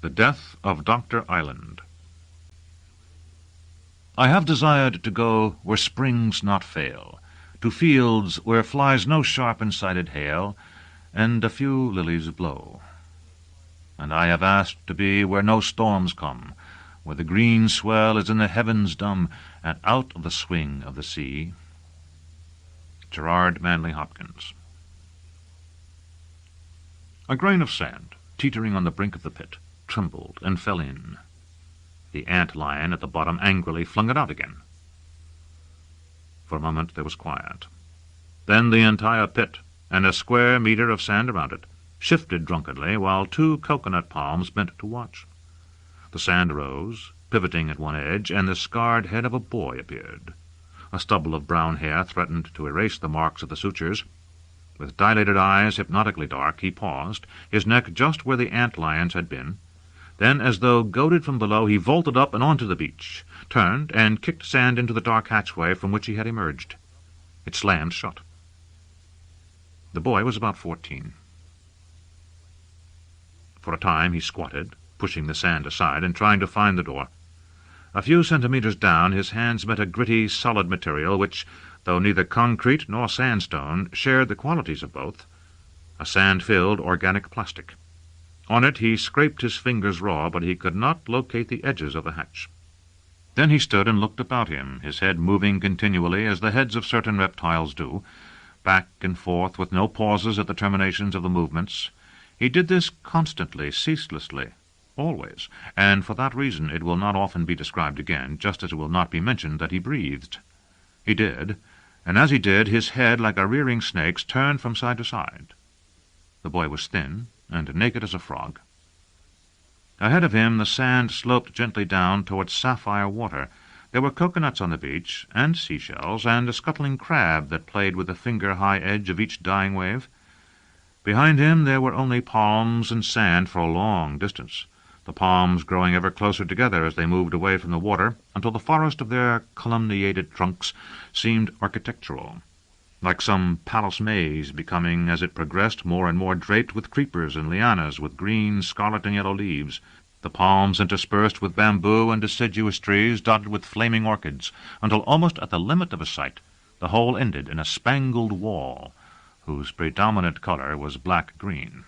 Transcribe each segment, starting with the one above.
The Death of Dr. Island. I have desired to go where springs not fail, to fields where flies no sharp and sided hail, and a few lilies blow. And I have asked to be where no storms come, where the green swell is in the heavens dumb, and out of the swing of the sea. Gerard Manley Hopkins. A grain of sand, teetering on the brink of the pit, trembled and fell in. The ant-lion at the bottom angrily flung it out again. For a moment there was quiet. Then the entire pit, and a square metre of sand around it, shifted drunkenly, while two coconut palms bent to watch. The sand rose, pivoting at one edge, and the scarred head of a boy appeared. A stubble of brown hair threatened to erase the marks of the sutures. With dilated eyes hypnotically dark, he paused, his neck just where the ant-lions had been. Then, as though goaded from below, he vaulted up and onto the beach, turned, and kicked sand into the dark hatchway from which he had emerged. It slammed shut. The boy was about 14. For a time he squatted, pushing the sand aside and trying to find the door. A few centimetres down, his hands met a gritty, solid material which, though neither concrete nor sandstone, shared the qualities of both, a sand-filled organic plastic. On it he scraped his fingers raw, but he could not locate the edges of the hatch. Then he stood and looked about him, his head moving continually as the heads of certain reptiles do, back and forth with no pauses at the terminations of the movements. He did this constantly, ceaselessly, always, and for that reason it will not often be described again, just as it will not be mentioned that he breathed. He did, and as he did, his head, like a rearing snake's, turned from side to side. The boy was thin and naked as a frog. Ahead of him the sand sloped gently down towards sapphire water. There were coconuts on the beach, and seashells, and a scuttling crab that played with the finger-high edge of each dying wave. Behind him there were only palms and sand for a long distance, the palms growing ever closer together as they moved away from the water, until the forest of their columniated trunks seemed architectural, like some palace maze, becoming, as it progressed, more and more draped with creepers and lianas with green, scarlet, and yellow leaves, the palms interspersed with bamboo and deciduous trees dotted with flaming orchids, until almost at the limit of his sight the whole ended in a spangled wall, whose predominant colour was black-green.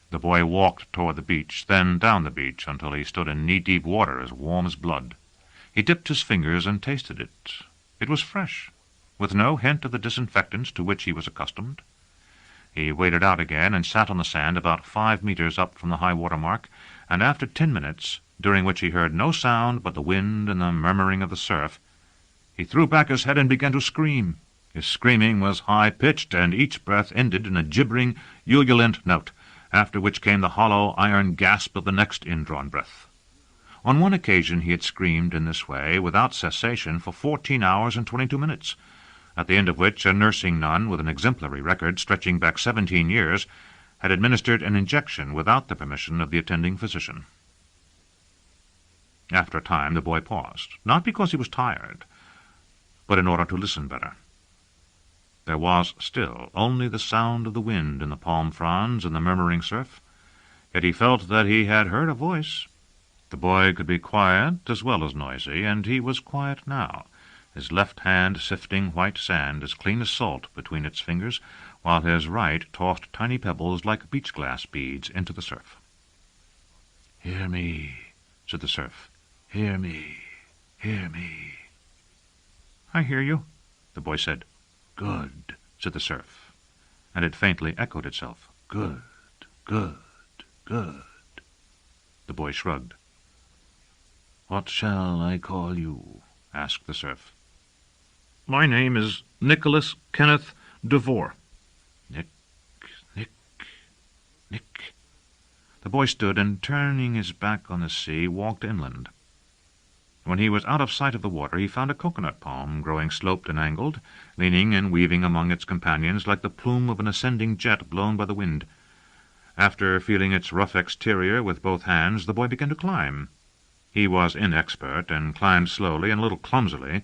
The boy walked toward the beach, then down the beach, until he stood in knee-deep water as warm as blood. He dipped his fingers and tasted it. It was fresh, with no hint of the disinfectants to which he was accustomed. He waded out again and sat on the sand about 5 meters up from the high-water mark, and after 10 minutes, during which he heard no sound but the wind and the murmuring of the surf, he threw back his head and began to scream. His screaming was high-pitched, and each breath ended in a gibbering, ululant note, after which came the hollow iron gasp of the next indrawn breath. On one occasion he had screamed in this way, without cessation, for 14 hours and 22 minutes, at the end of which a nursing nun, with an exemplary record stretching back 17 years, had administered an injection without the permission of the attending physician. After a time the boy paused, not because he was tired, but in order to listen better. There was still only the sound of the wind in the palm fronds and the murmuring surf, yet he felt that he had heard a voice. The boy could be quiet as well as noisy, and he was quiet now, his left hand sifting white sand as clean as salt between its fingers, while his right tossed tiny pebbles like beach-glass beads into the surf. "Hear me," said the surf. "Hear me, hear me." "I hear you," the boy said. "Good," said the surf, and it faintly echoed itself. "Good, good, good." The boy shrugged. "What shall I call you?" asked the surf. "My name is Nicholas Kenneth de Vore." Nick. The boy stood, and turning his back on the sea, walked inland. When he was out of sight of the water, he found a coconut palm growing sloped and angled, leaning and weaving among its companions like the plume of an ascending jet blown by the wind. After feeling its rough exterior with both hands, the boy began to climb. He was inexpert, and climbed slowly and a little clumsily,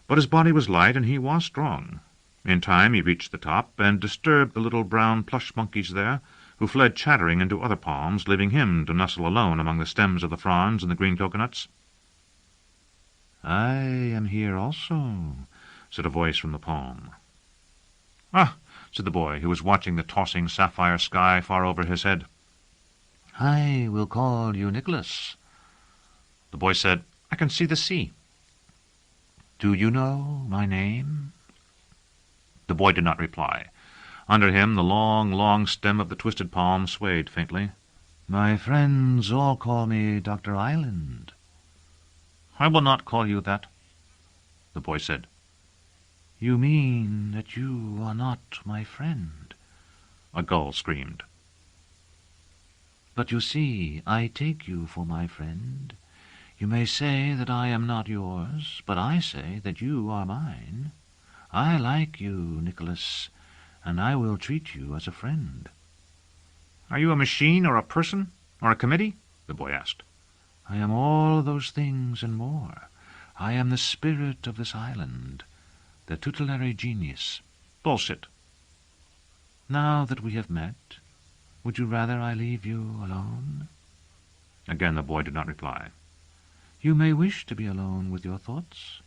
but his body was light and he was strong. In time he reached the top, and disturbed the little brown plush monkeys there, who fled chattering into other palms, leaving him to nestle alone among the stems of the fronds and the green coconuts. "I am here also," said a voice from the palm. "Ah," said the boy, who was watching the tossing sapphire sky far over his head. "I will call you Nicholas." The boy said, "I can see the sea." "Do you know my name?" The boy did not reply. Under him the long, long stem of the twisted palm swayed faintly. "My friends all call me Dr. Island." "I will not call you that," the boy said. "You mean that you are not my friend?" a gull screamed. "But you see, I take you for my friend. You may say that I am not yours, but I say that you are mine. I like you, Nicholas, and I will treat you as a friend." "Are you a machine or a person or a committee?" the boy asked. "I am all those things and more. I am the spirit of this island, the tutelary genius." "Bullshit." "Now that we have met, would you rather I leave you alone?" Again the boy did not reply. "You may wish to be alone with your thoughts.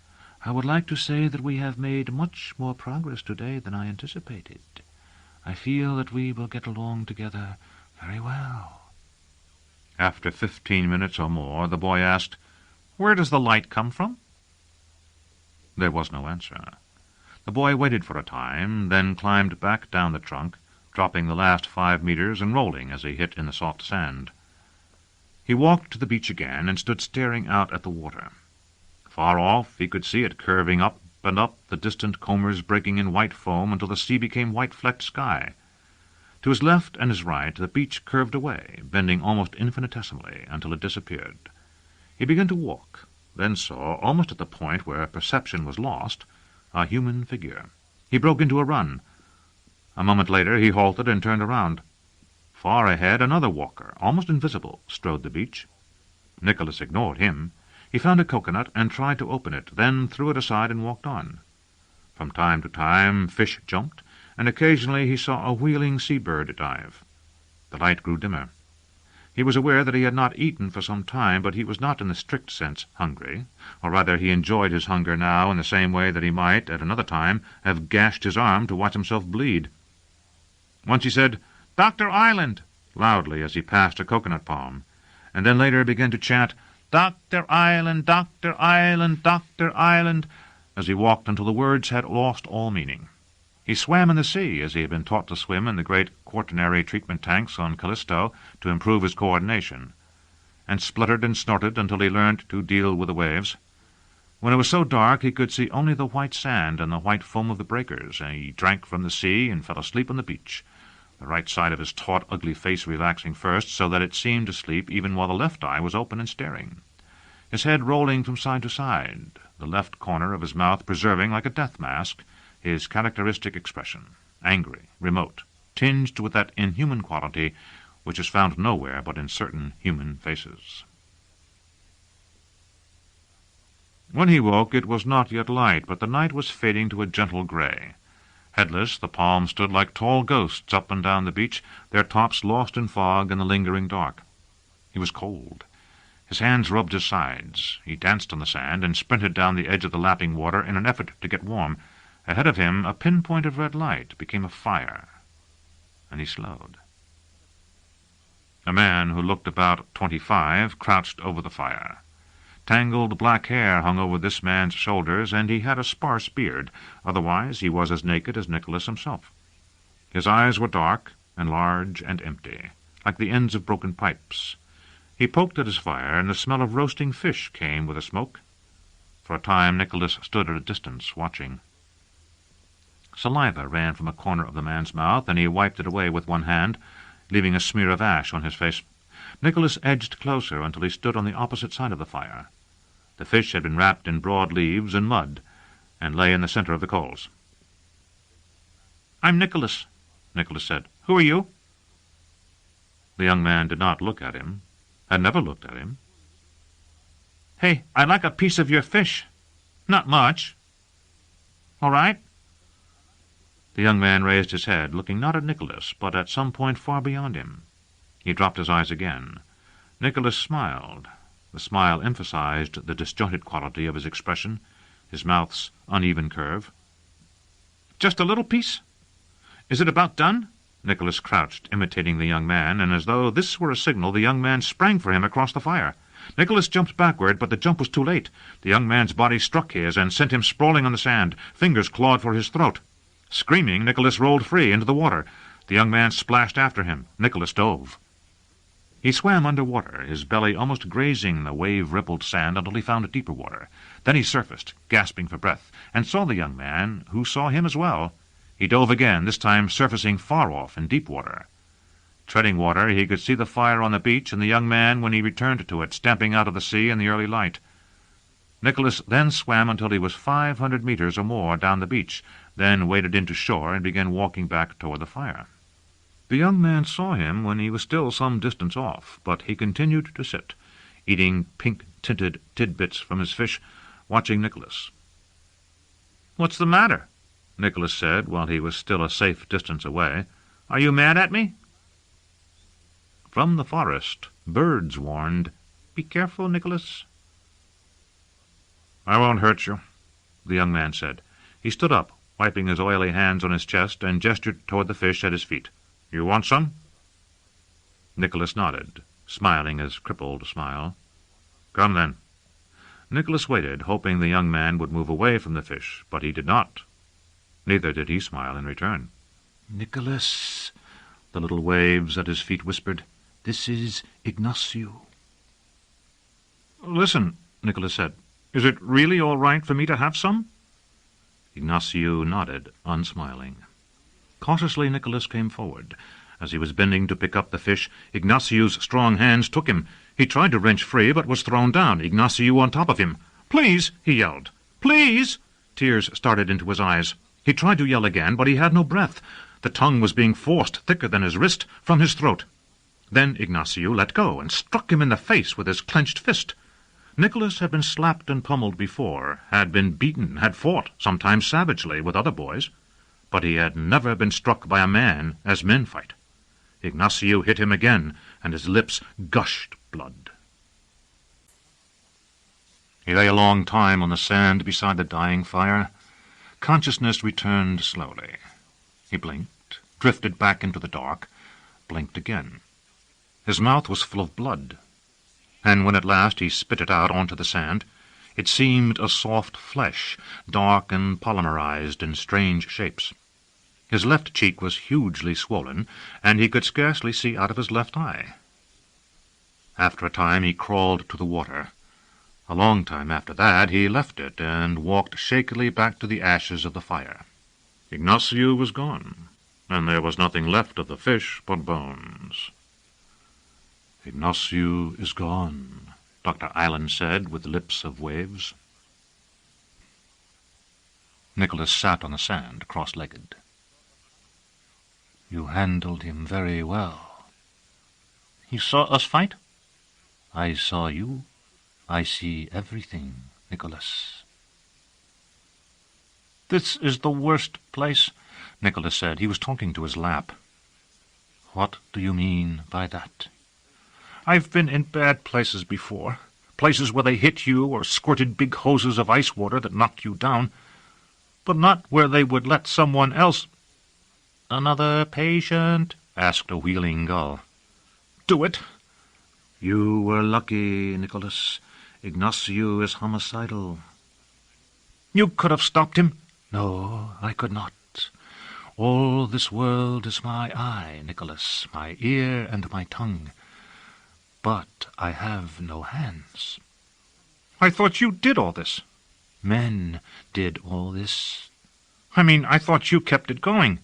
I would like to say that we have made much more progress today than I anticipated. I feel that we will get along together very well." After 15 minutes or more, the boy asked, "Where does the light come from?" There was no answer. The boy waited for a time, then climbed back down the trunk, dropping the last 5 meters and rolling as he hit in the soft sand. He walked to the beach again and stood staring out at the water. Far off he could see it curving up and up, the distant combers breaking in white foam until the sea became white-flecked sky. To his left and his right the beach curved away, bending almost infinitesimally until it disappeared. He began to walk, then saw, almost at the point where perception was lost, a human figure. He broke into a run. A moment later he halted and turned around. Far ahead another walker, almost invisible, strode the beach. Nicholas ignored him. He found a coconut and tried to open it, then threw it aside and walked on. From time to time fish jumped, and occasionally he saw a wheeling sea-bird dive. The light grew dimmer. He was aware that he had not eaten for some time, but he was not in the strict sense hungry, or rather he enjoyed his hunger now in the same way that he might, at another time, have gashed his arm to watch himself bleed. Once he said, "Dr. Island," loudly as he passed a coconut palm, and then later began to chant, "Dr. Island, Dr. Island, Dr. Island," as he walked until the words had lost all meaning. He swam in the sea, as he had been taught to swim in the great quaternary treatment tanks on Callisto to improve his coordination, and spluttered and snorted until he learned to deal with the waves. When it was so dark he could see only the white sand and the white foam of the breakers, and he drank from the sea and fell asleep on the beach, the right side of his taut, ugly face relaxing first, so that it seemed to sleep even while the left eye was open and staring, his head rolling from side to side, the left corner of his mouth preserving, like a death mask, his characteristic expression, angry, remote, tinged with that inhuman quality which is found nowhere but in certain human faces. When he woke it was not yet light, but the night was fading to a gentle grey. Headless, the palms stood like tall ghosts up and down the beach, their tops lost in fog and the lingering dark. He was cold. His hands rubbed his sides. He danced on the sand and sprinted down the edge of the lapping water in an effort to get warm. Ahead of him a pinpoint of red light became a fire, and he slowed. A man who looked about 25 crouched over the fire. Tangled black hair hung over this man's shoulders, and he had a sparse beard. Otherwise he was as naked as Nicholas himself. His eyes were dark and large and empty, like the ends of broken pipes. He poked at his fire, and the smell of roasting fish came with the smoke. For a time Nicholas stood at a distance, watching. Saliva ran from a corner of the man's mouth, and he wiped it away with one hand, leaving a smear of ash on his face. Nicholas edged closer until he stood on the opposite side of the fire. The fish had been wrapped in broad leaves and mud, and lay in the center of the coals. "I'm Nicholas," Nicholas said. "Who are you?" The young man did not look at him, had never looked at him. "Hey, I'd like a piece of your fish." "Not much." "All right." The young man raised his head, looking not at Nicholas, but at some point far beyond him. He dropped his eyes again. Nicholas smiled. The smile emphasized the disjointed quality of his expression, his mouth's uneven curve. "Just a little piece? Is it about done?" Nicholas crouched, imitating the young man, and as though this were a signal, the young man sprang for him across the fire. Nicholas jumped backward, but the jump was too late. The young man's body struck his and sent him sprawling on the sand. Fingers clawed for his throat. Screaming, Nicholas rolled free into the water. The young man splashed after him. Nicholas dove. He swam under water, his belly almost grazing the wave-rippled sand until he found deeper water. Then he surfaced, gasping for breath, and saw the young man, who saw him as well. He dove again, this time surfacing far off in deep water. Treading water, he could see the fire on the beach and the young man when he returned to it, stamping out of the sea in the early light. Nicholas then swam until he was 500 meters or more down the beach, then waded into shore and began walking back toward the fire. The young man saw him when he was still some distance off, but he continued to sit, eating pink-tinted tidbits from his fish, watching Nicholas. "What's the matter?" Nicholas said, while he was still a safe distance away. "Are you mad at me?" From the forest, birds warned, "Be careful, Nicholas." "I won't hurt you," the young man said. He stood up, wiping his oily hands on his chest, and gestured toward the fish at his feet. "You want some?" Nicholas nodded, smiling his crippled smile. "Come, then." Nicholas waited, hoping the young man would move away from the fish, but he did not. Neither did he smile in return. "Nicholas," the little waves at his feet whispered, "this is Ignacio." "Listen," Nicholas said, "is it really all right for me to have some?" Ignacio nodded, unsmiling. Cautiously Nicholas came forward. As he was bending to pick up the fish, Ignacio's strong hands took him. He tried to wrench free, but was thrown down, Ignacio on top of him. "Please!" he yelled. "Please!" Tears started into his eyes. He tried to yell again, but he had no breath. The tongue was being forced, thicker than his wrist, from his throat. Then Ignacio let go and struck him in the face with his clenched fist. Nicholas had been slapped and pummeled before, had been beaten, had fought, sometimes savagely, with other boys. But he had never been struck by a man as men fight. Ignacio hit him again, and his lips gushed blood. He lay a long time on the sand beside the dying fire. Consciousness returned slowly. He blinked, drifted back into the dark, blinked again. His mouth was full of blood, and when at last he spit it out onto the sand, it seemed a soft flesh, dark and polymerized in strange shapes. His left cheek was hugely swollen, and he could scarcely see out of his left eye. After a time he crawled to the water. A long time after that he left it and walked shakily back to the ashes of the fire. Ignacio was gone, and there was nothing left of the fish but bones. "Ignacio is gone," Dr. Island said with lips of waves. Nicholas sat on the sand, cross-legged. "You handled him very well." "You saw us fight?" "I saw you. I see everything, Nicholas." "This is the worst place," Nicholas said. He was talking to his lap. "What do you mean by that?" "I've been in bad places before. Places where they hit you or squirted big hoses of ice water that knocked you down. But not where they would let someone else—" "Another patient?" asked a wheeling gull. "Do it." "You were lucky, Nicholas. Ignacio is homicidal." "You could have stopped him." "No, I could not. All this world is my eye, Nicholas, my ear and my tongue. But I have no hands." "I thought you did all this." "Men did all this." I thought you kept it going."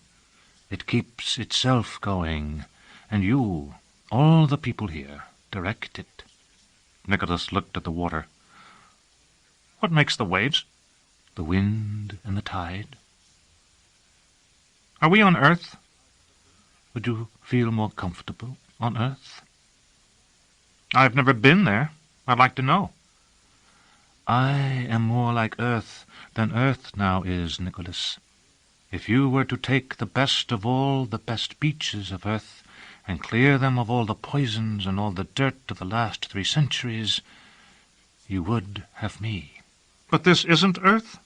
"It keeps itself going, and you, all the people here, direct it." Nicholas looked at the water. "What makes the waves?" "The wind and the tide." "Are we on Earth?" "Would you feel more comfortable on Earth?" "I've never been there. I'd like to know." "I am more like Earth than Earth now is, Nicholas. If you were to take the best of all the best beaches of earth, and clear them of all the poisons and all the dirt of the last 3 centuries, you would have me." "But this isn't Earth?"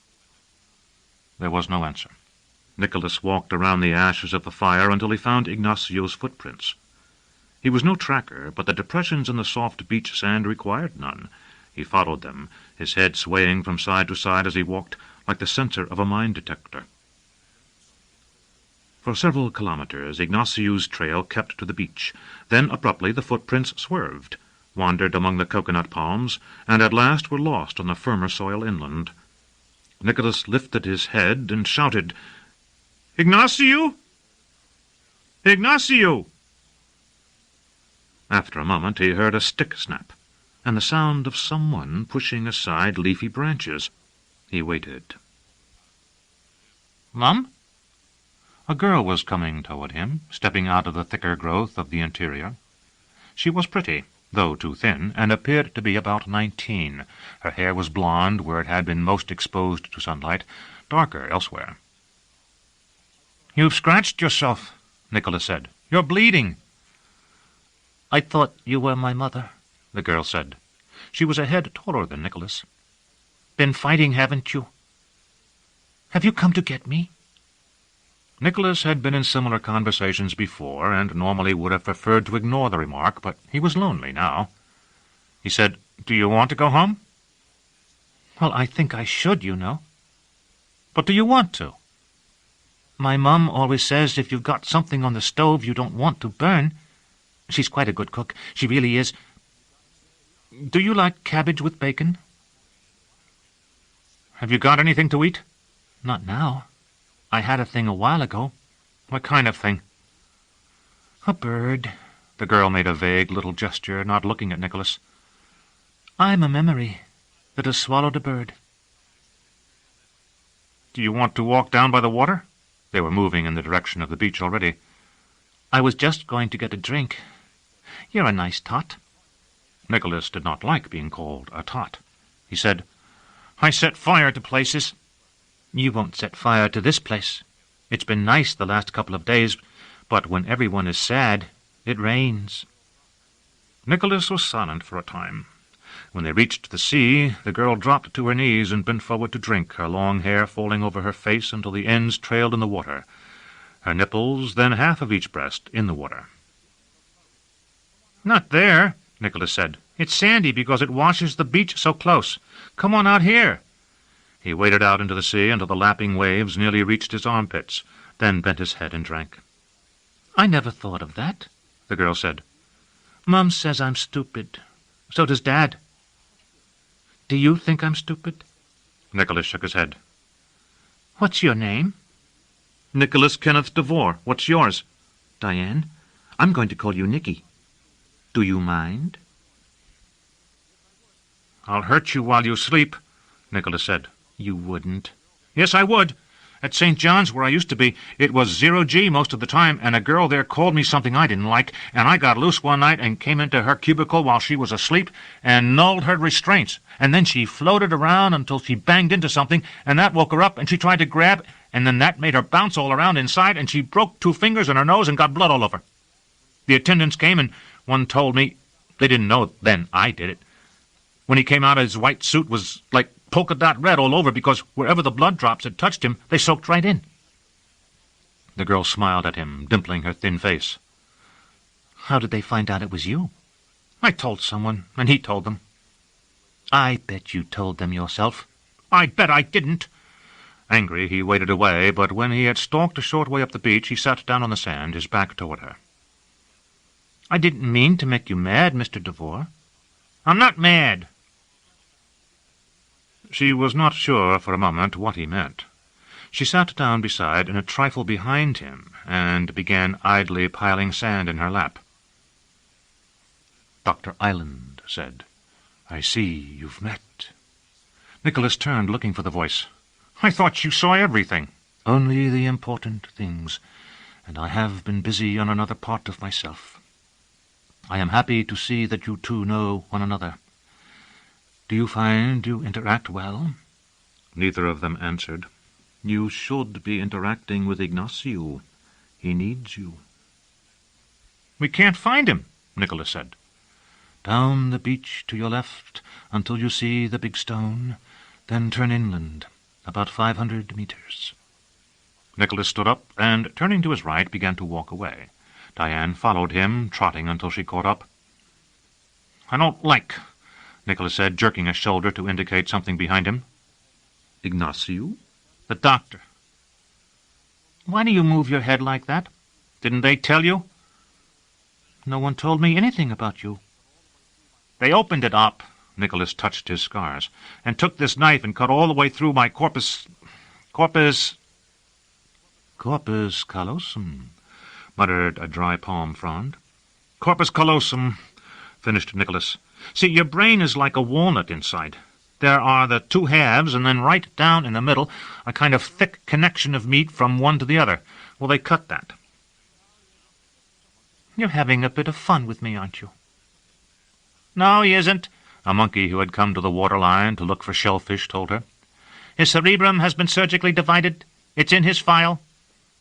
There was no answer. Nicholas walked around the ashes of the fire until he found Ignacio's footprints. He was no tracker, but the depressions in the soft beach sand required none. He followed them, his head swaying from side to side as he walked, like the sensor of a mine detector. For several kilometers, Ignacio's trail kept to the beach. Then, abruptly, the footprints swerved, wandered among the coconut palms, and at last were lost on the firmer soil inland. Nicholas lifted his head and shouted, "Ignacio! Ignacio!" After a moment he heard a stick snap, and the sound of someone pushing aside leafy branches. He waited. "Mum?" A girl was coming toward him, stepping out of the thicker growth of the interior. She was pretty, though too thin, and appeared to be about 19. Her hair was blonde where it had been most exposed to sunlight, darker elsewhere. "You've scratched yourself," Nicholas said. "You're bleeding." "I thought you were my mother," the girl said. She was a head taller than Nicholas. "Been fighting, haven't you? Have you come to get me?" Nicholas had been in similar conversations before, and normally would have preferred to ignore the remark, but he was lonely now. He said, "Do you want to go home?" "Well, I think I should, you know." "But do you want to?" "My mum always says if you've got something on the stove you don't want to burn. She's quite a good cook. She really is. Do you like cabbage with bacon?" "Have you got anything to eat?" "Not now. I had a thing a while ago." "What kind of thing?" "A bird." The girl made a vague little gesture, not looking at Nicholas. "I'm a memory that has swallowed a bird." "Do you want to walk down by the water?" They were moving in the direction of the beach already. "I was just going to get a drink. You're a nice tot." Nicholas did not like being called a tot. He said, "I set fire to places." "You won't set fire to this place. It's been nice the last couple of days, but when everyone is sad, it rains." Nicholas was silent for a time. When they reached the sea, the girl dropped to her knees and bent forward to drink, her long hair falling over her face until the ends trailed in the water, her nipples, then half of each breast, in the water. "Not there," Nicholas said. "It's sandy because it washes the beach so close. Come on out here." He waded out into the sea until the lapping waves nearly reached his armpits, then bent his head and drank. "I never thought of that," the girl said. "Mum says I'm stupid. So does Dad. Do you think I'm stupid?" Nicholas shook his head. "What's your name?" "Nicholas Kenneth de Vore. What's yours?" "Diane, I'm going to call you Nicky. Do you mind?" "I'll hurt you while you sleep," Nicholas said. "You wouldn't." "Yes, I would. At St. John's, where I used to be, it was 0G most of the time, and a girl there called me something I didn't like, and I got loose one night and came into her cubicle while she was asleep and nulled her restraints, and then she floated around until she banged into something, and that woke her up, and she tried to grab, and then that made her bounce all around inside, and she broke 2 fingers and her nose and got blood all over. The attendants came, and one told me, they didn't know then I did it. When he came out, his white suit was like polka-dot red all over because wherever the blood drops had touched him, they soaked right in." The girl smiled at him, dimpling her thin face. "How did they find out it was you?" "I told someone, and he told them." "I bet you told them yourself." "I bet I didn't." Angry, he waded away, but when he had stalked a short way up the beach, he sat down on the sand, his back toward her. "I didn't mean to make you mad, Mr. de Vore." "I'm not mad." She was not sure for a moment what he meant. She sat down beside and a trifle behind him, and began idly piling sand in her lap. Dr. Island said, "I see you've met." Nicholas turned, looking for the voice. "I thought you saw everything." "Only the important things, and I have been busy on another part of myself. I am happy to see that you two know one another. Do you find you interact well?" Neither of them answered. You should be interacting with Ignacio. He needs you. We can't find him, Nicholas said. Down the beach to your left until you see the big stone, then turn inland, about 500 meters. Nicholas stood up and, turning to his right, began to walk away. Diane followed him, trotting until she caught up. I don't like, Nicholas said, jerking a shoulder to indicate something behind him. Ignacio? The doctor. Why do you move your head like that? Didn't they tell you? No one told me anything about you. They opened it up, Nicholas touched his scars, and took this knife and cut all the way through my corpus callosum, muttered a dry palm frond. Corpus callosum, finished Nicholas. See, your brain is like a walnut inside. There are the two halves, and then right down in the middle, a kind of thick connection of meat from one to the other. Well, they cut that. You're having a bit of fun with me, aren't you? No, he isn't, a monkey who had come to the waterline to look for shellfish told her. His cerebrum has been surgically divided. It's in his file.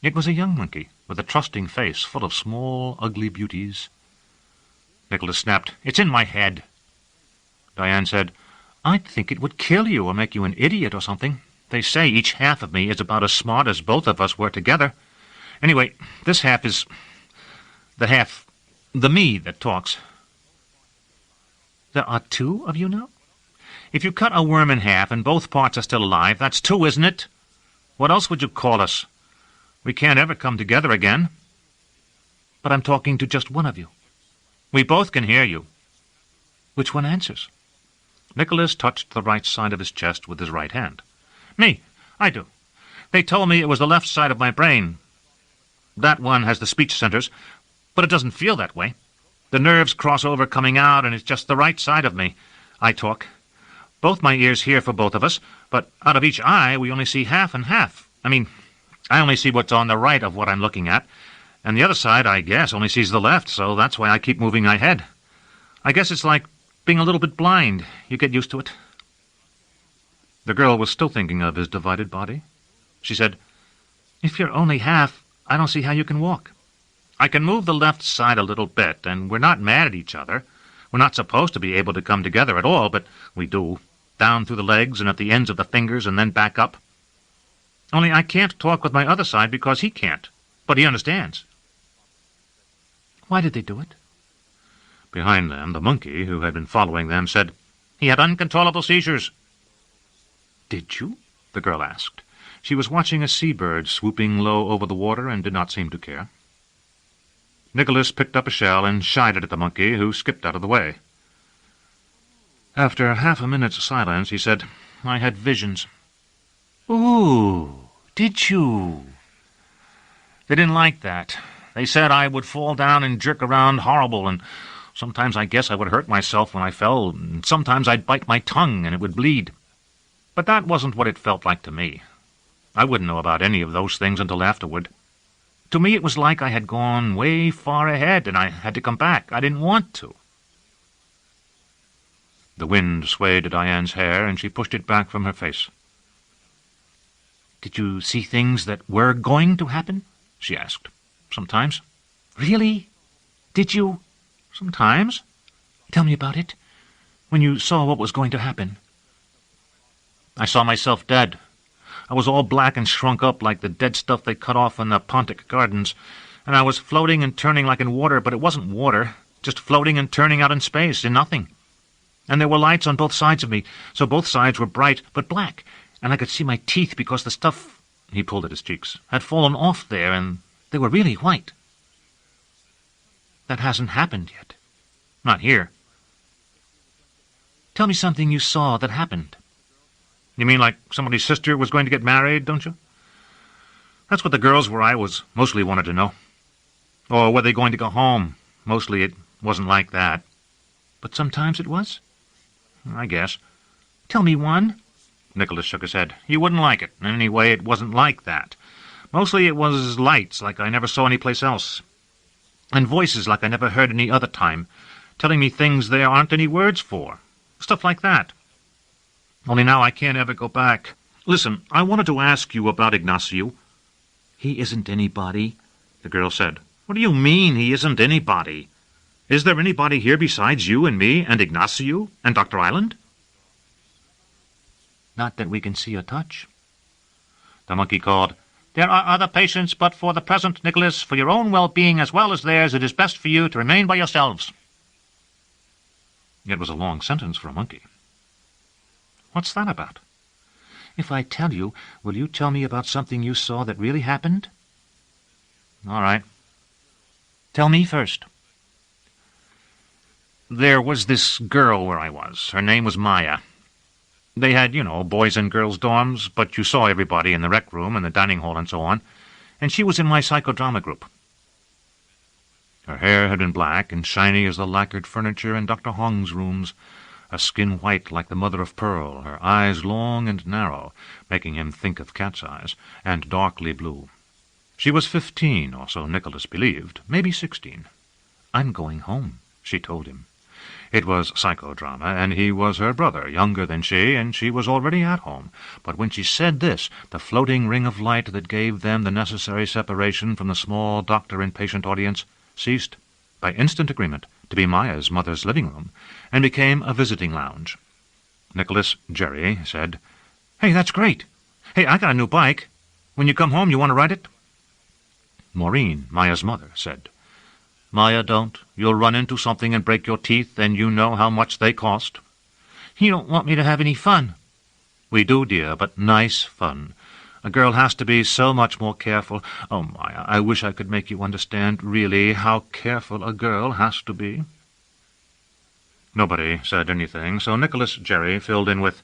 It was a young monkey, with a trusting face full of small, ugly beauties. Nicholas snapped, It's in my head. Diane said, I'd think it would kill you or make you an idiot or something. They say each half of me is about as smart as both of us were together. Anyway, this half is the me that talks. There are two of you now? If you cut a worm in half and both parts are still alive, that's two, isn't it? What else would you call us? We can't ever come together again. But I'm talking to just one of you. We both can hear you. Which one answers? Nicholas touched the right side of his chest with his right hand. Me, I do. They told me it was the left side of my brain. That one has the speech centers, but it doesn't feel that way. The nerves cross over coming out, and it's just the right side of me. I talk. Both my ears hear for both of us, but out of each eye we only see half and half. I only see what's on the right of what I'm looking at, and the other side, I guess, only sees the left, so that's why I keep moving my head. I guess it's like being a little bit blind. You get used to it. The girl was still thinking of his divided body. She said, If you're only half, I don't see how you can walk. I can move the left side a little bit, and we're not mad at each other. We're not supposed to be able to come together at all, but we do. Down through the legs and at the ends of the fingers and then back up. Only I can't talk with my other side because he can't, but he understands. Why did they do it? Behind them, the monkey, who had been following them, said, He had uncontrollable seizures. Did you? The girl asked. She was watching a seabird swooping low over the water and did not seem to care. Nicholas picked up a shell and shied it at the monkey, who skipped out of the way. After half a minute's silence, he said, I had visions. Ooh, did you? They didn't like that. They said I would fall down and jerk around horrible, and sometimes I guess I would hurt myself when I fell, and sometimes I'd bite my tongue and it would bleed. But that wasn't what it felt like to me. I wouldn't know about any of those things until afterward. To me it was like I had gone way far ahead, and I had to come back. I didn't want to. The wind swayed Diane's hair, and she pushed it back from her face. Did you see things that were going to happen? She asked. Sometimes. Really? Did you? Sometimes. Tell me about it. When you saw what was going to happen. I saw myself dead. I was all black and shrunk up like the dead stuff they cut off in the Pontic Gardens, and I was floating and turning like in water, but it wasn't water, just floating and turning out in space, in nothing. And there were lights on both sides of me, so both sides were bright but black, and I could see my teeth because the stuff, he pulled at his cheeks, had fallen off there, and they were really white. That hasn't happened yet. Not here. Tell me something you saw that happened. You mean like somebody's sister was going to get married, don't you? That's what the girls where I was mostly wanted to know. Or were they going to go home? Mostly it wasn't like that. But sometimes it was? I guess. Tell me one. Nicholas shook his head. You wouldn't like it. Anyway, it wasn't like that. Mostly it was lights like I never saw anyplace else. And voices like I never heard any other time, telling me things there aren't any words for. Stuff like that. Only now I can't ever go back. Listen, I wanted to ask you about Ignacio. He isn't anybody, The girl said. What do you mean he isn't anybody? Is there anybody here besides you and me and Ignacio and Dr. Island? Not that we can see or touch. The monkey called, There are other patients, but for the present, Nicholas, for your own well-being as well as theirs, it is best for you to remain by yourselves. It was a long sentence for a monkey. What's that about? If I tell you, will you tell me about something you saw that really happened? All right. Tell me first. There was this girl where I was. Her name was Maya. They had, boys and girls dorms, but you saw everybody in the rec room and the dining hall and so on, and she was in my psychodrama group. Her hair had been black and shiny as the lacquered furniture in Dr. Hong's rooms, her skin white like the mother of pearl, her eyes long and narrow, making him think of cat's eyes, and darkly blue. She was 15, or so Nicholas believed, maybe 16. I'm going home, she told him. It was psychodrama, and he was her brother, younger than she, and she was already at home. But when she said this, the floating ring of light that gave them the necessary separation from the small doctor and patient audience ceased, by instant agreement, to be Maya's mother's living room, and became a visiting lounge. Nicholas, Jerry, said, Hey, that's great. Hey, I got a new bike. When you come home, you want to ride it? Maureen, Maya's mother, said, Maya, don't. You'll run into something and break your teeth, and you know how much they cost. You don't want me to have any fun. We do, dear, but nice fun. A girl has to be so much more careful. Oh, Maya, I wish I could make you understand, really, how careful a girl has to be. Nobody said anything, so Nicholas, Jerry, filled in with,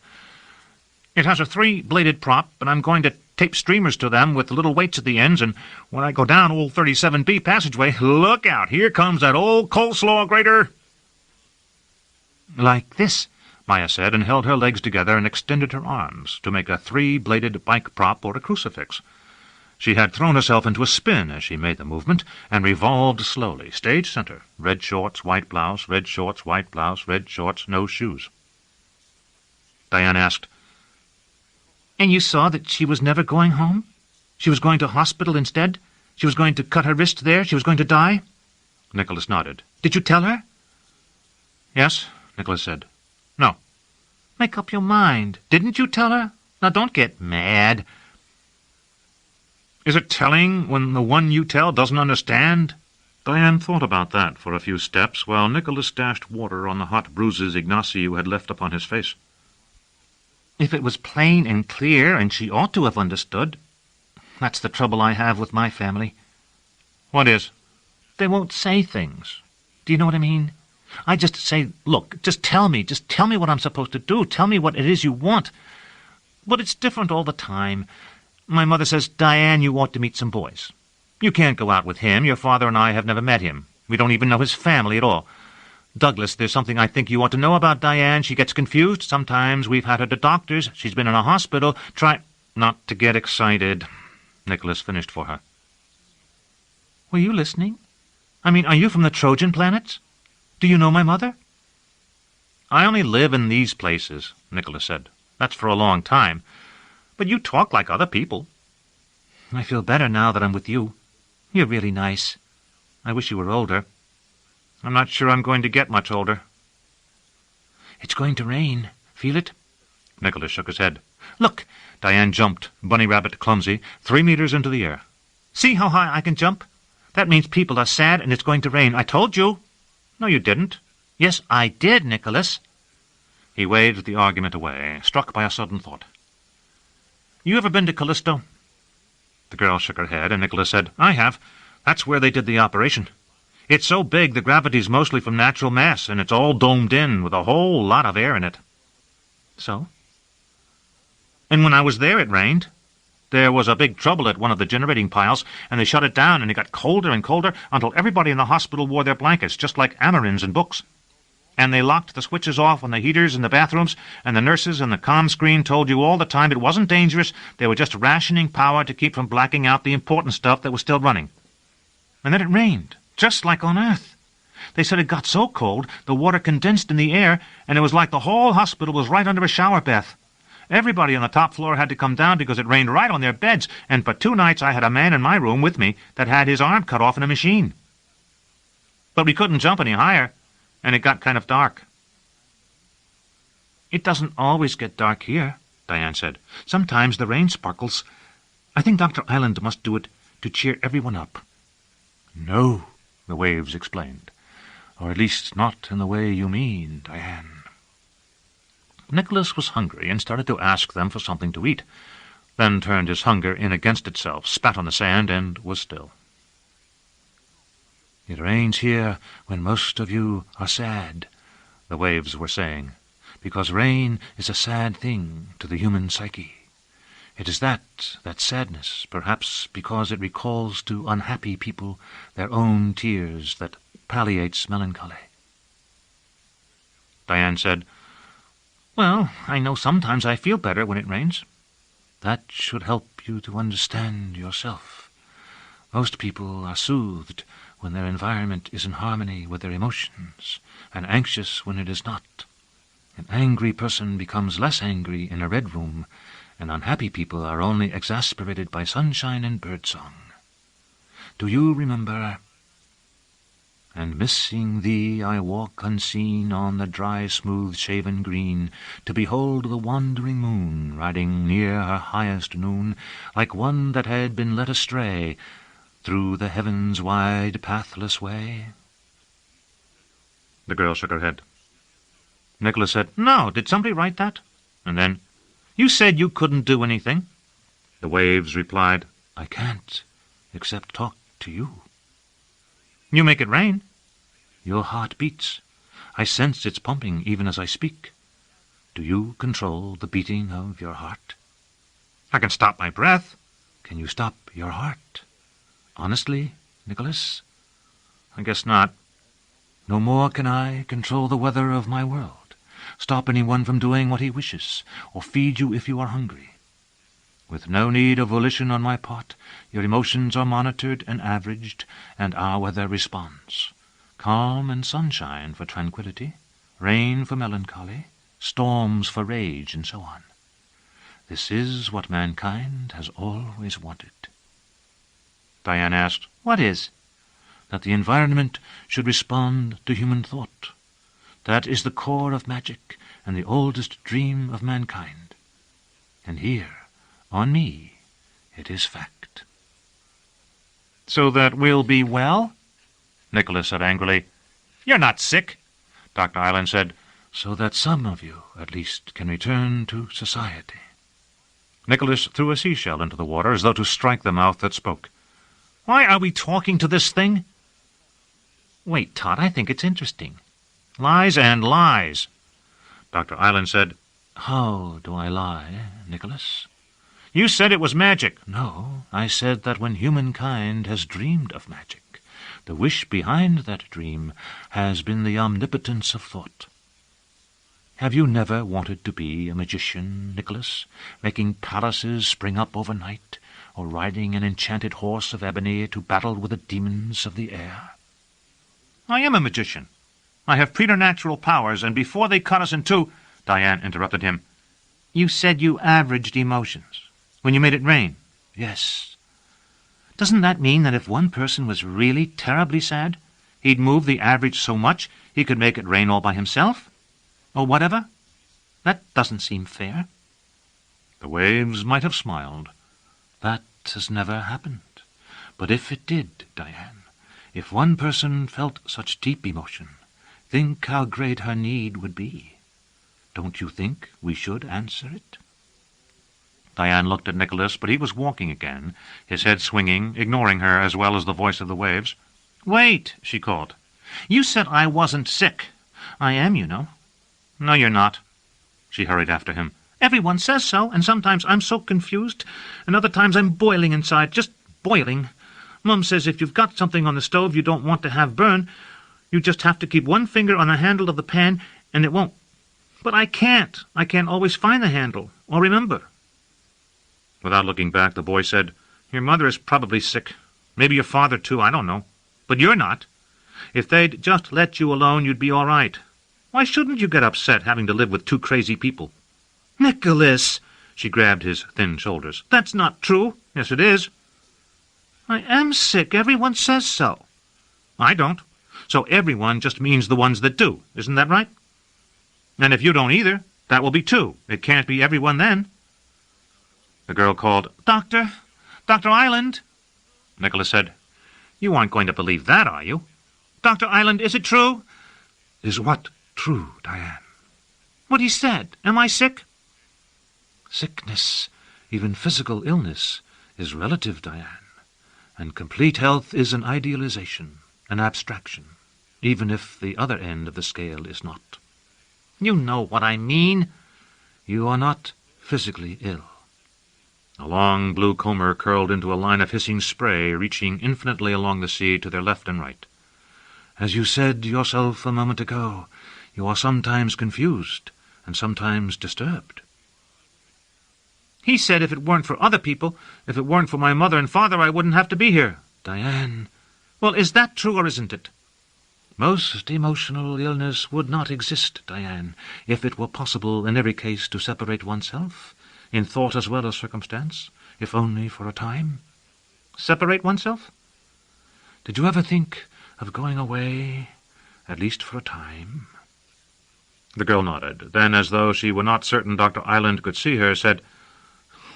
It has a 3-bladed prop, and I'm going to tape streamers to them with little weights at the ends, and when I go down old 37B passageway, look out, here comes that old coleslaw grater. Like this, Maya said, and held her legs together and extended her arms to make a 3-bladed bike prop or a crucifix. She had thrown herself into a spin as she made the movement, and revolved slowly, stage center, red shorts, white blouse, red shorts, white blouse, red shorts, no shoes. Diane asked, And you saw that she was never going home? She was going to hospital instead? She was going to cut her wrist there? She was going to die? Nicholas nodded. Did you tell her? Yes, Nicholas said. No. Make up your mind. Didn't you tell her? Now, don't get mad. Is it telling when the one you tell doesn't understand? Diane thought about that for a few steps, while Nicholas dashed water on the hot bruises Ignacio had left upon his face. If it was plain and clear, and she ought to have understood. That's the trouble I have with my family. What is? They won't say things. Do you know what I mean? I just say, look, just tell me what I'm supposed to do. Tell me what it is you want. But it's different all the time. My mother says, Diane, you ought to meet some boys. You can't go out with him. Your father and I have never met him. We don't even know his family at all. Douglas, there's something I think you ought to know about Diane. She gets confused. Sometimes we've had her to doctors. She's been in a hospital. Try not to get excited, Nicholas finished for her. Were you listening? I mean, are you from the Trojan planets? Do you know my mother? I only live in these places, Nicholas said. That's for a long time. But you talk like other people. I feel better now that I'm with you. You're really nice. I wish you were older. I'm not sure I'm going to get much older. It's going to rain. Feel it? Nicholas shook his head. Look! Diane jumped, bunny rabbit clumsy, 3 meters into the air. See how high I can jump? That means people are sad and it's going to rain. I told you. No, you didn't. Yes, I did, Nicholas. He waved the argument away, struck by a sudden thought. You ever been to Callisto? The girl shook her head, and Nicholas said, I have. That's where they did the operation. It's so big the gravity's mostly from natural mass, and it's all domed in with a whole lot of air in it. So? And when I was there, it rained. There was a big trouble at one of the generating piles, and they shut it down, and it got colder and colder until everybody in the hospital wore their blankets, just like Amarins in books. And they locked the switches off on the heaters in the bathrooms, and the nurses and the comm screen told you all the time it wasn't dangerous. They were just rationing power to keep from blacking out the important stuff that was still running. And then it rained, just like on Earth. They said it got so cold, the water condensed in the air, and it was like the whole hospital was right under a shower bath. Everybody on the top floor had to come down because it rained right on their beds, and for 2 nights I had a man in my room with me that had his arm cut off in a machine. But we couldn't jump any higher, and it got kind of dark. It doesn't always get dark here, Diane said. Sometimes the rain sparkles. I think Dr. Island must do it to cheer everyone up. No, the waves explained. Or at least not in the way you mean, Diane. Nicholas was hungry and started to ask them for something to eat, then turned his hunger in against itself, spat on the sand, and was still. It rains here when most of you are sad, the waves were saying, because rain is a sad thing to the human psyche. It is that sadness, perhaps because it recalls to unhappy people their own tears, that palliates melancholy. Diane said, "Well, I know sometimes I feel better when it rains." That should help you to understand yourself. Most people are soothed when their environment is in harmony with their emotions, and anxious when it is not. An angry person becomes less angry in a red room, and unhappy people are only exasperated by sunshine and birdsong. Do you remember? And missing thee I walk unseen on the dry smooth-shaven green, to behold the wandering moon riding near her highest noon, like one that had been led astray through the heaven's wide pathless way. The girl shook her head. Nicholas said, "No, did somebody write that?" And then, "You said you couldn't do anything." The waves replied, "I can't, except talk to you." "You make it rain." "Your heart beats. I sense its pumping even as I speak. Do you control the beating of your heart?" "I can stop my breath." "Can you stop your heart? Honestly, Nicholas?" "I guess not." "No more can I control the weather of my world, stop anyone from doing what he wishes, or feed you if you are hungry. With no need of volition on my part, your emotions are monitored and averaged, and our weather responds. Calm and sunshine for tranquility, rain for melancholy, storms for rage, and so on. This is what mankind has always wanted." Diane asked, "What is?" "That the environment should respond to human thought. That is the core of magic and the oldest dream of mankind. And here, on me, it is fact." "So that we'll be well?" Nicholas said angrily. "You're not sick." Dr. Island said, "So that some of you, at least, can return to society." Nicholas threw a seashell into the water as though to strike the mouth that spoke. "Why are we talking to this thing?" "Wait, Tot, I think it's interesting." "Lies and lies." Dr. Island said, "How do I lie, Nicholas?" "You said it was magic." "No, I said that when humankind has dreamed of magic, the wish behind that dream has been the omnipotence of thought. Have you never wanted to be a magician, Nicholas, making palaces spring up overnight, or riding an enchanted horse of ebony to battle with the demons of the air?" "I am a magician. I have preternatural powers, and before they cut us in two—" Diane interrupted him. "You said you averaged emotions when you made it rain." "Yes." "Doesn't that mean that if one person was really terribly sad, he'd move the average so much he could make it rain all by himself? Or whatever? That doesn't seem fair." The waves might have smiled. "That has never happened. But if it did, Diane, if one person felt such deep emotion, think how great her need would be. Don't you think we should answer it?" Diane looked at Nicholas, but he was walking again, his head swinging, ignoring her as well as the voice of the waves. "Wait," she called. "You said I wasn't sick. I am, you know." "No, you're not." She hurried after him. "Everyone says so, and sometimes I'm so confused, and other times I'm boiling inside, just boiling. Mum says if you've got something on the stove you don't want to have burn, you just have to keep one finger on the handle of the pan, and it won't. But I can't. I can't always find the handle, or remember." Without looking back, the boy said, "Your mother is probably sick. Maybe your father, too, I don't know. But you're not. If they'd just let you alone, you'd be all right. Why shouldn't you get upset having to live with two crazy people?" Nicholas! She grabbed his thin shoulders. That's not true. Yes, it is. I am sick. Everyone says so. I don't. So everyone just means the ones that do. Isn't that right? And if you don't either, that will be two. It can't be everyone then. The girl called, Doctor Island. Nicholas said, You aren't going to believe that, are you? Dr. Island, is it true? Is what true, Diane? What he said. Am I sick? Sickness, even physical illness, is relative, Diane. And complete health is an idealization, an abstraction, even if the other end of the scale is not. You know what I mean. You are not physically ill. A long blue comber curled into a line of hissing spray, reaching infinitely along the sea to their left and right. As you said yourself a moment ago, you are sometimes confused and sometimes disturbed. He said if it weren't for other people, if it weren't for my mother and father, I wouldn't have to be here. Diane. Well, is that true or isn't it? Most emotional illness would not exist, Diane, if it were possible in every case to separate oneself, in thought as well as circumstance, if only for a time. Separate oneself? Did you ever think of going away, at least for a time? The girl nodded. Then, as though she were not certain Dr. Island could see her, said,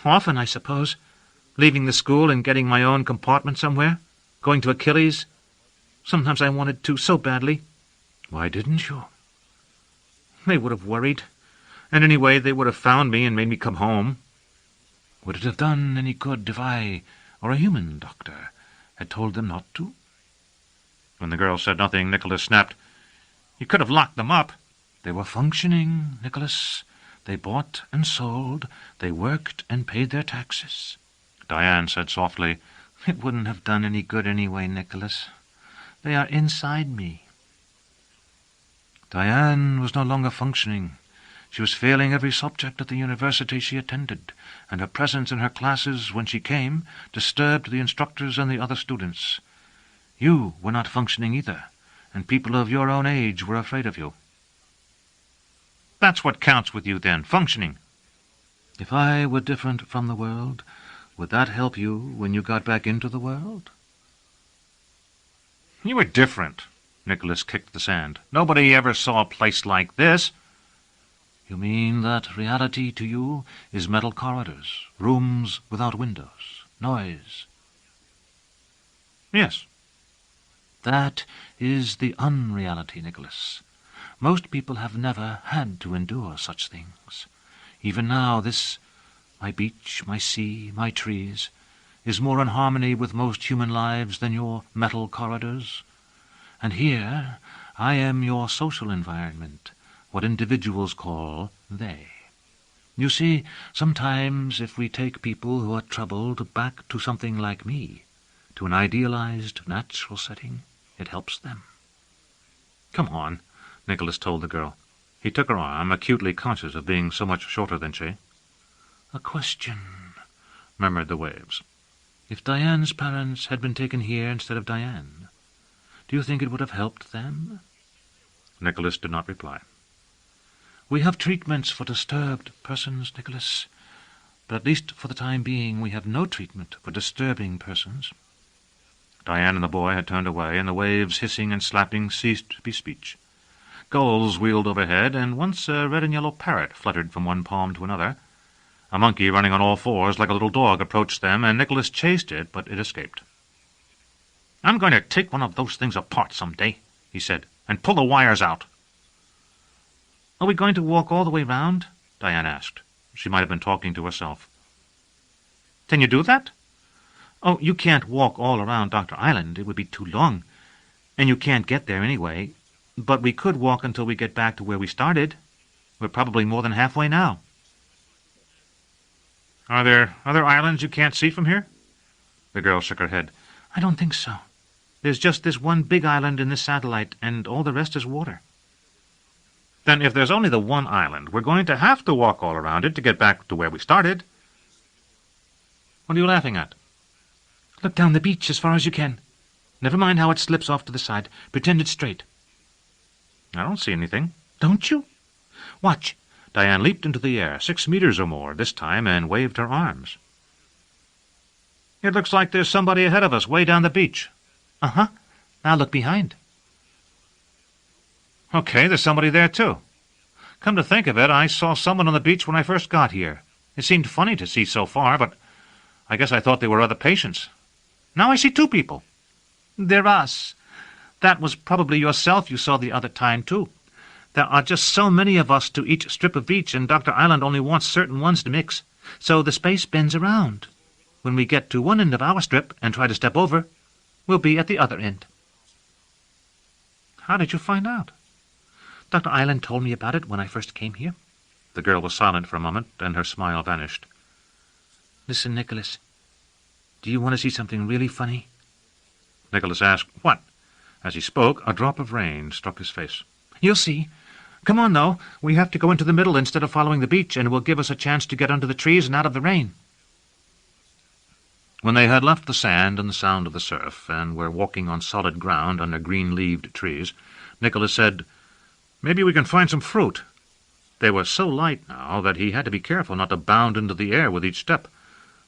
Often, I suppose. Leaving the school and getting my own compartment somewhere. Going to Achilles. Sometimes I wanted to so badly. Why didn't you? They would have worried. And anyway, they would have found me and made me come home. Would it have done any good if I, or a human doctor, had told them not to? When the girl said nothing, Nicholas snapped, You could have locked them up. They were functioning, Nicholas. They bought and sold. They worked and paid their taxes. Diane said softly, It wouldn't have done any good anyway, Nicholas. They are inside me. Diane was no longer functioning. She was failing every subject at the university she attended, and her presence in her classes when she came disturbed the instructors and the other students. You were not functioning either, and people of your own age were afraid of you. That's what counts with you, then, functioning. If I were different from the world, would that help you when you got back into the world? You were different. Nicholas kicked the sand. Nobody ever saw a place like this. You mean that reality to you is metal corridors, rooms without windows, noise? Yes. That is the unreality, Nicholas. Most people have never had to endure such things. Even now, this, my beach, my sea, my trees, is more in harmony with most human lives than your metal corridors. And here I am your social environment, what individuals call they. You see, sometimes if we take people who are troubled back to something like me, to an idealized natural setting, it helps them. Come on, Nicholas told the girl. He took her arm, acutely conscious of being so much shorter than she. A question, murmured the waves. If Diane's parents had been taken here instead of Diane, do you think it would have helped them? Nicholas did not reply. We have treatments for disturbed persons, Nicholas, but at least for the time being we have no treatment for disturbing persons. Diane and the boy had turned away, and the waves hissing and slapping ceased to be speech. Gulls wheeled overhead, and once a red and yellow parrot fluttered from one palm to another. A monkey running on all fours like a little dog approached them, and Nicholas chased it, but it escaped. "I'm going to take one of those things apart some day," he said, "and pull the wires out." "Are we going to walk all the way round?" Diane asked. She might have been talking to herself. "Can you do that?" "Oh, you can't walk all around Dr. Island. It would be too long. And you can't get there anyway. But we could walk until we get back to where we started. We're probably more than halfway now." "Are there other islands you can't see from here?" The girl shook her head. "I don't think so. There's just this one big island in this satellite, and all the rest is water." "Then if there's only the one island, we're going to have to walk all around it to get back to where we started." "What are you laughing at?" "Look down the beach as far as you can. Never mind how it slips off to the side. Pretend it's straight." "I don't see anything." "Don't you? Watch." Diane leaped into the air, 6 meters or more this time, and waved her arms. "It looks like there's somebody ahead of us, way down the beach." "Uh-huh. Now look behind." "Okay, there's somebody there, too. Come to think of it, I saw someone on the beach when I first got here. It seemed funny to see so far, but I guess I thought they were other patients. Now I see 2 people. They're us. That was probably yourself you saw the other time, too. There are just so many of us to each strip of beach, and Dr. Island only wants certain ones to mix, so the space bends around. When we get to one end of our strip and try to step over, we'll be at the other end." "How did you find out?" "Dr. Island told me about it when I first came here." The girl was silent for a moment, and her smile vanished. "Listen, Nicholas, do you want to see something really funny?" Nicholas asked, "What?" As he spoke, a drop of rain struck his face. "You'll see. Come on, though. We have to go into the middle instead of following the beach, and it will give us a chance to get under the trees and out of the rain." When they had left the sand and the sound of the surf, and were walking on solid ground under green-leaved trees, Nicholas said, "Maybe we can find some fruit." They were so light now that he had to be careful not to bound into the air with each step.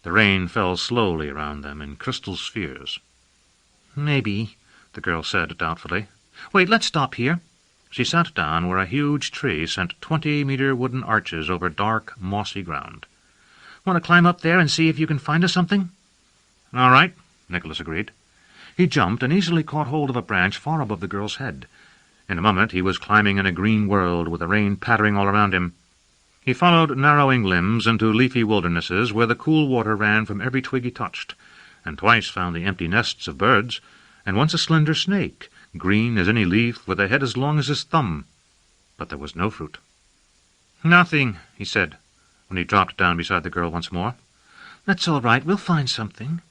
The rain fell slowly around them in crystal spheres. "Maybe," the girl said doubtfully. "Wait, let's stop here." She sat down where a huge tree sent 20-meter wooden arches over dark, mossy ground. "Want to climb up there and see if you can find us something?" "All right," Nicholas agreed. He jumped and easily caught hold of a branch far above the girl's head. In a moment he was climbing in a green world with the rain pattering all around him. He followed narrowing limbs into leafy wildernesses where the cool water ran from every twig he touched, and twice found the empty nests of birds, and once a slender snake, green as any leaf, with a head as long as his thumb. But there was no fruit. "Nothing," he said, when he dropped down beside the girl once more. "That's all right. We'll find something."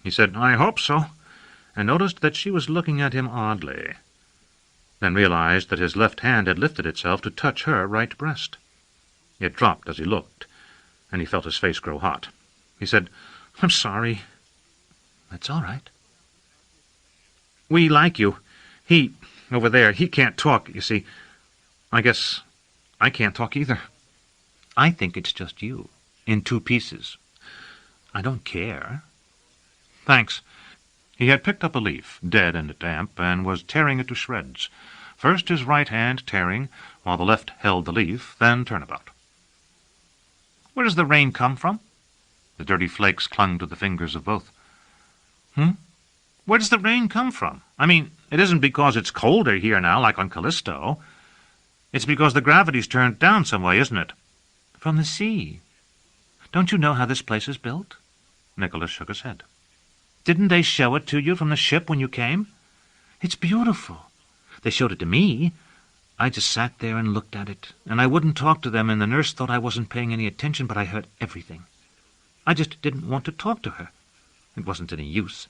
He said, "I hope so," and noticed that she was looking at him oddly, then realized that his left hand had lifted itself to touch her right breast. It dropped as he looked, and he felt his face grow hot. He said, "I'm sorry." "That's all right." "We like you. He, over there, he can't talk, you see. I guess I can't talk either." "I think it's just you, in 2 pieces. I don't care." "Thanks." He had picked up a leaf, dead and damp, and was tearing it to shreds. First his right hand tearing, while the left held the leaf, then turnabout. "Where does the rain come from?" The dirty flakes clung to the fingers of both. Where does the rain come from? I mean, it isn't because it's colder here now, like on Callisto. It's because the gravity's turned down some way, isn't it?" "From the sea. Don't you know how this place is built?" Nicholas shook his head. "Didn't they show it to you from the ship when you came? It's beautiful. They showed it to me. I just sat there and looked at it, and I wouldn't talk to them, and the nurse thought I wasn't paying any attention, but I heard everything. I just didn't want to talk to her. It wasn't any use."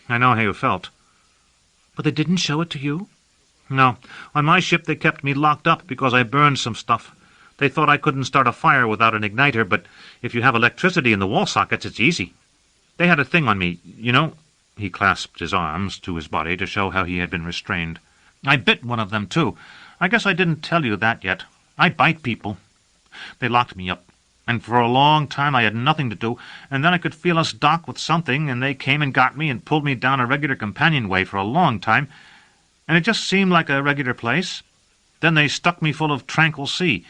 "I know how you felt." "But they didn't show it to you?" "No. On my ship they kept me locked up because I burned some stuff. They thought I couldn't start a fire without an igniter, but if you have electricity in the wall sockets, it's easy. They had a thing on me, you know." He clasped his arms to his body to show how he had been restrained. "I bit one of them, too. I guess I didn't tell you that yet. I bite people. They locked me up, and for a long time I had nothing to do, and then I could feel us dock with something, and they came and got me and pulled me down a regular companionway for a long time, and it just seemed like a regular place. Then they stuck me full of tranquil sea.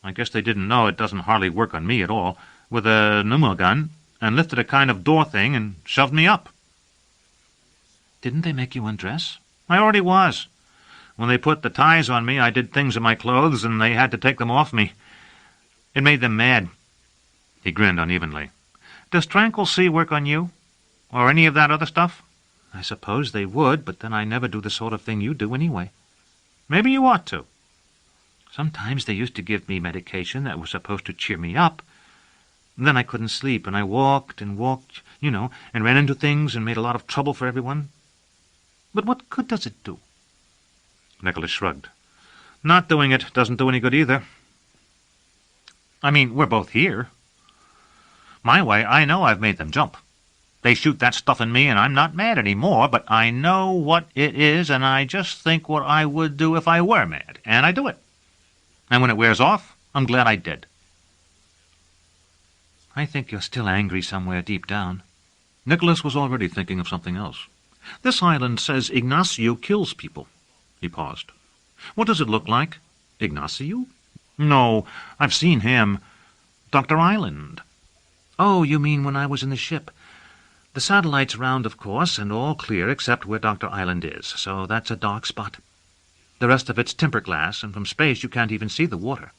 I guess they didn't know it doesn't hardly work on me at all, with a pneumogun, and lifted a kind of door thing and shoved me up." "Didn't they make you undress?" "I already was. When they put the ties on me, I did things in my clothes, and they had to take them off me. It made them mad." He grinned unevenly. "Does tranquil sea work on you? Or any of that other stuff?" "I suppose they would, but then I never do the sort of thing you do anyway." "Maybe you ought to." "Sometimes they used to give me medication that was supposed to cheer me up. Then I couldn't sleep, and I walked and walked, you know, and ran into things and made a lot of trouble for everyone." "But what good does it do?" Nicholas shrugged. "Not doing it doesn't do any good either." "I mean, we're both here. My way, I know I've made them jump. They shoot that stuff in me, and I'm not mad anymore, but I know what it is, and I just think what I would do if I were mad, and I do it." And when it wears off, I'm glad I did. I think you're still angry somewhere deep down. Nicholas was already thinking of something else. This island says Ignacio kills people. He paused. What does it look like? Ignacio? No, I've seen him. Dr. Island. Oh, you mean when I was in the ship. The satellite's round, of course, and all clear except where Dr. Island is, so that's a dark spot. The rest of it's tempered glass, and from space you can't even see the water.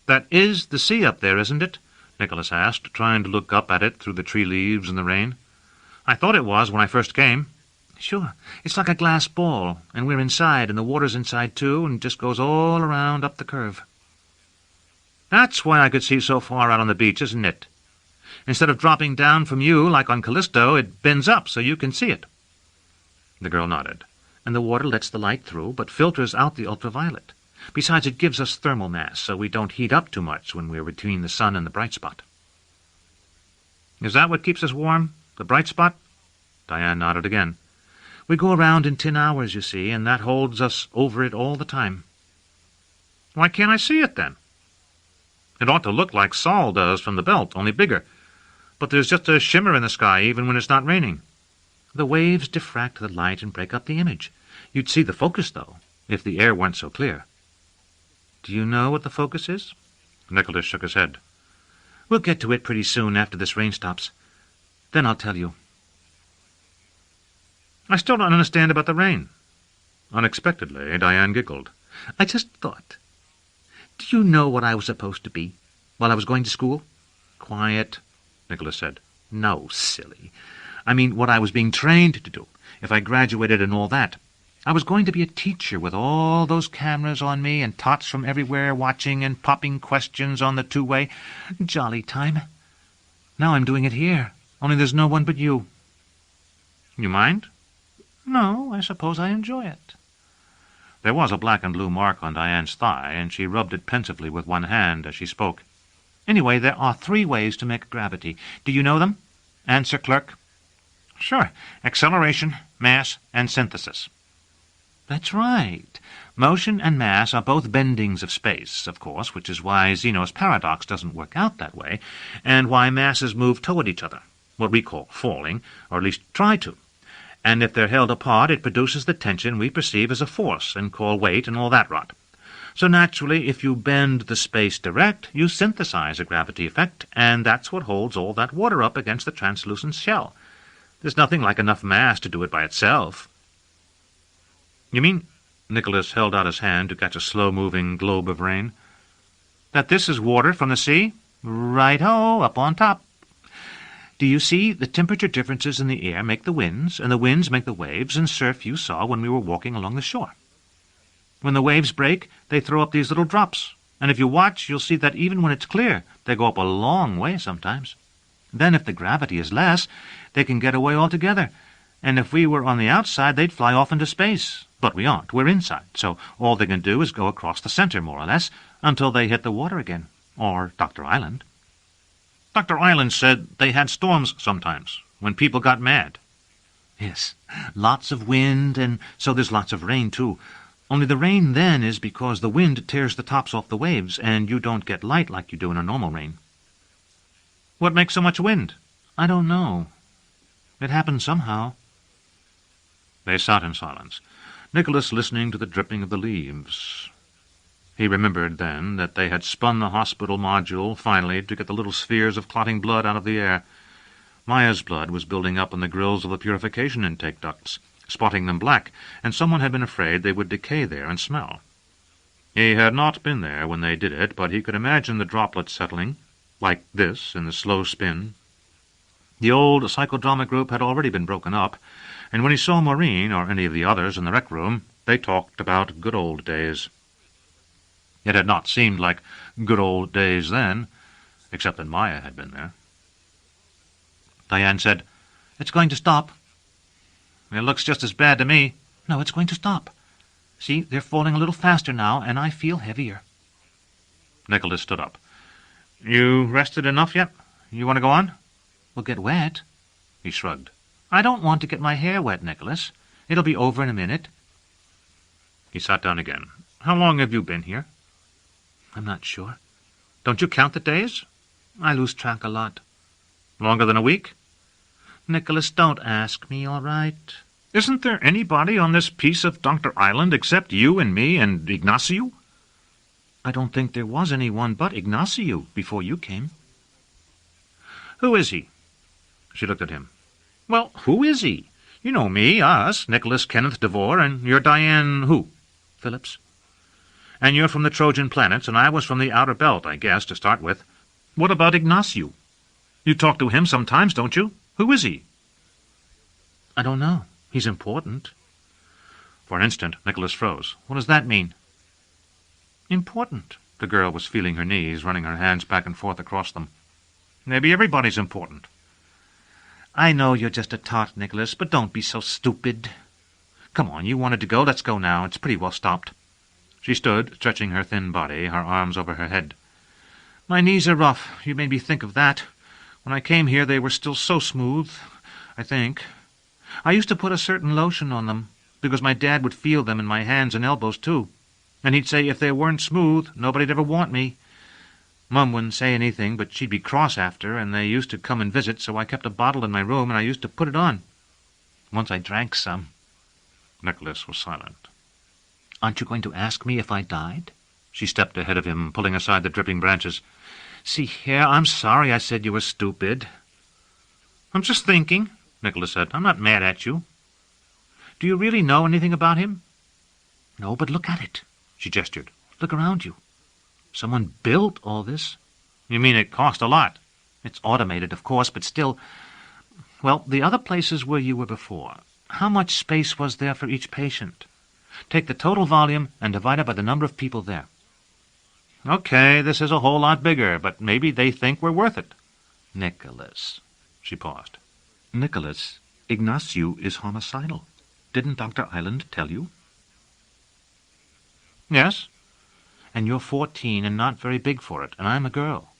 That is the sea up there, isn't it? Nicholas asked, trying to look up at it through the tree leaves and the rain. I thought it was when I first came. Sure. It's like a glass ball, and we're inside, and the water's inside too, and just goes all around up the curve. That's why I could see so far out on the beach, isn't it? Instead of dropping down from you like on Callisto, it bends up so you can see it. The girl nodded. And the water lets the light through, but filters out the ultraviolet. Besides, it gives us thermal mass, so we don't heat up too much when we're between the sun and the bright spot. Is that what keeps us warm? The bright spot? Diane nodded again. We go around in 10 hours, you see, and that holds us over it all the time. Why can't I see it, then? It ought to look like Sol does from the belt, only bigger. But there's just a shimmer in the sky, even when it's not raining. The waves diffract the light and break up the image. You'd see the focus, though, if the air weren't so clear. Do you know what the focus is? Nicholas shook his head. We'll get to it pretty soon after this rain stops. Then I'll tell you. I still don't understand about the rain. Unexpectedly, Diane giggled. I just thought. Do you know what I was supposed to be while I was going to school? Quiet, Nicholas said. No, silly. I mean what I was being trained to do, if I graduated and all that. I was going to be a teacher with all those cameras on me and tots from everywhere watching and popping questions on the two-way. Jolly time. Now I'm doing it here, only there's no one but you. You mind? No, I suppose I enjoy it. There was a black and blue mark on Diane's thigh, and she rubbed it pensively with one hand as she spoke. Anyway, there are 3 ways to make gravity. Do you know them? Answer, clerk. Sure. Acceleration, mass, and synthesis. That's right. Motion and mass are both bendings of space, of course, which is why Zeno's paradox doesn't work out that way, and why masses move toward each other, what we call falling, or at least try to. And if they're held apart, it produces the tension we perceive as a force and call weight and all that rot. So naturally, if you bend the space direct, you synthesize a gravity effect, and that's what holds all that water up against the translucent shell. There's nothing like enough mass to do it by itself. You mean, Nicholas held out his hand to catch a slow-moving globe of rain, that this is water from the sea? Right-ho, up on top. Do you see the temperature differences in the air make the winds, and the winds make the waves and surf you saw when we were walking along the shore? When the waves break, they throw up these little drops, and if you watch, you'll see that even when it's clear, they go up a long way sometimes. Then if the gravity is less, they can get away altogether, and if we were on the outside, they'd fly off into space. But we aren't. We're inside, so all they can do is go across the center, more or less, until they hit the water again, or Dr. Island. Dr. Island said they had storms sometimes, when people got mad. Yes, lots of wind, and so there's lots of rain, too. Only the rain then is because the wind tears the tops off the waves, and you don't get light like you do in a normal rain. What makes so much wind? I don't know. It happens somehow. They sat in silence, Nicholas listening to the dripping of the leaves. He remembered then that they had spun the hospital module finally to get the little spheres of clotting blood out of the air. Maya's blood was building up in the grills of the purification intake ducts, spotting them black, and someone had been afraid they would decay there and smell. He had not been there when they did it, but he could imagine the droplets settling, like this, in the slow spin. The old psychodrama group had already been broken up, and when he saw Maureen or any of the others in the rec room, they talked about good old days. It had not seemed like good old days then, except that Maya had been there. Diane said, "It's going to stop." "It looks just as bad to me." "No, it's going to stop. See, they're falling a little faster now, and I feel heavier." Nicholas stood up. "You rested enough yet? You want to go on?" "We'll get wet." He shrugged. "I don't want to get my hair wet, Nicholas. It'll be over in a minute." He sat down again. How long have you been here? I'm not sure. Don't you count the days? I lose track a lot. Longer than a week? Nicholas, don't ask me, all right? Isn't there anybody on this piece of Dr. Island except you and me and Ignacio? I don't think there was anyone but Ignacio before you came. Who is he? She looked at him. Well, who is he? You know me, us, Nicholas Kenneth de Vore, and you're Diane who? Phillips. And you're from the Trojan planets, and I was from the outer belt, I guess, to start with. What about Ignacio? You talk to him sometimes, don't you? Who is he? I don't know. He's important. For an instant, Nicholas froze. What does that mean? Important. The girl was feeling her knees, running her hands back and forth across them. Maybe everybody's important. I know you're just a tot, Nicholas, but don't be so stupid. Come on, you wanted to go. Let's go now. It's pretty well stopped. She stood, stretching her thin body, her arms over her head. My knees are rough. You made me think of that. When I came here, they were still so smooth, I think. I used to put a certain lotion on them, because my dad would feel them in my hands and elbows, too. And he'd say if they weren't smooth, nobody'd ever want me. Mum wouldn't say anything, but she'd be cross after, and they used to come and visit, so I kept a bottle in my room, and I used to put it on. Once I drank some. Nicholas was silent. Aren't you going to ask me if I died? She stepped ahead of him, pulling aside the dripping branches. See here, I'm sorry I said you were stupid. I'm just thinking, Nicholas said. I'm not mad at you. Do you really know anything about him? No, but look at it. She gestured. Look around you. Someone built all this. You mean it cost a lot? It's automated, of course, but still... Well, the other places where you were before, how much space was there for each patient? Take the total volume and divide it by the number of people there. Okay, this is a whole lot bigger, but maybe they think we're worth it. Nicholas. She paused. Nicholas, Ignacio is homicidal. Didn't Dr. Island tell you? Yes. And you're 14 and not very big for it, and I'm a girl.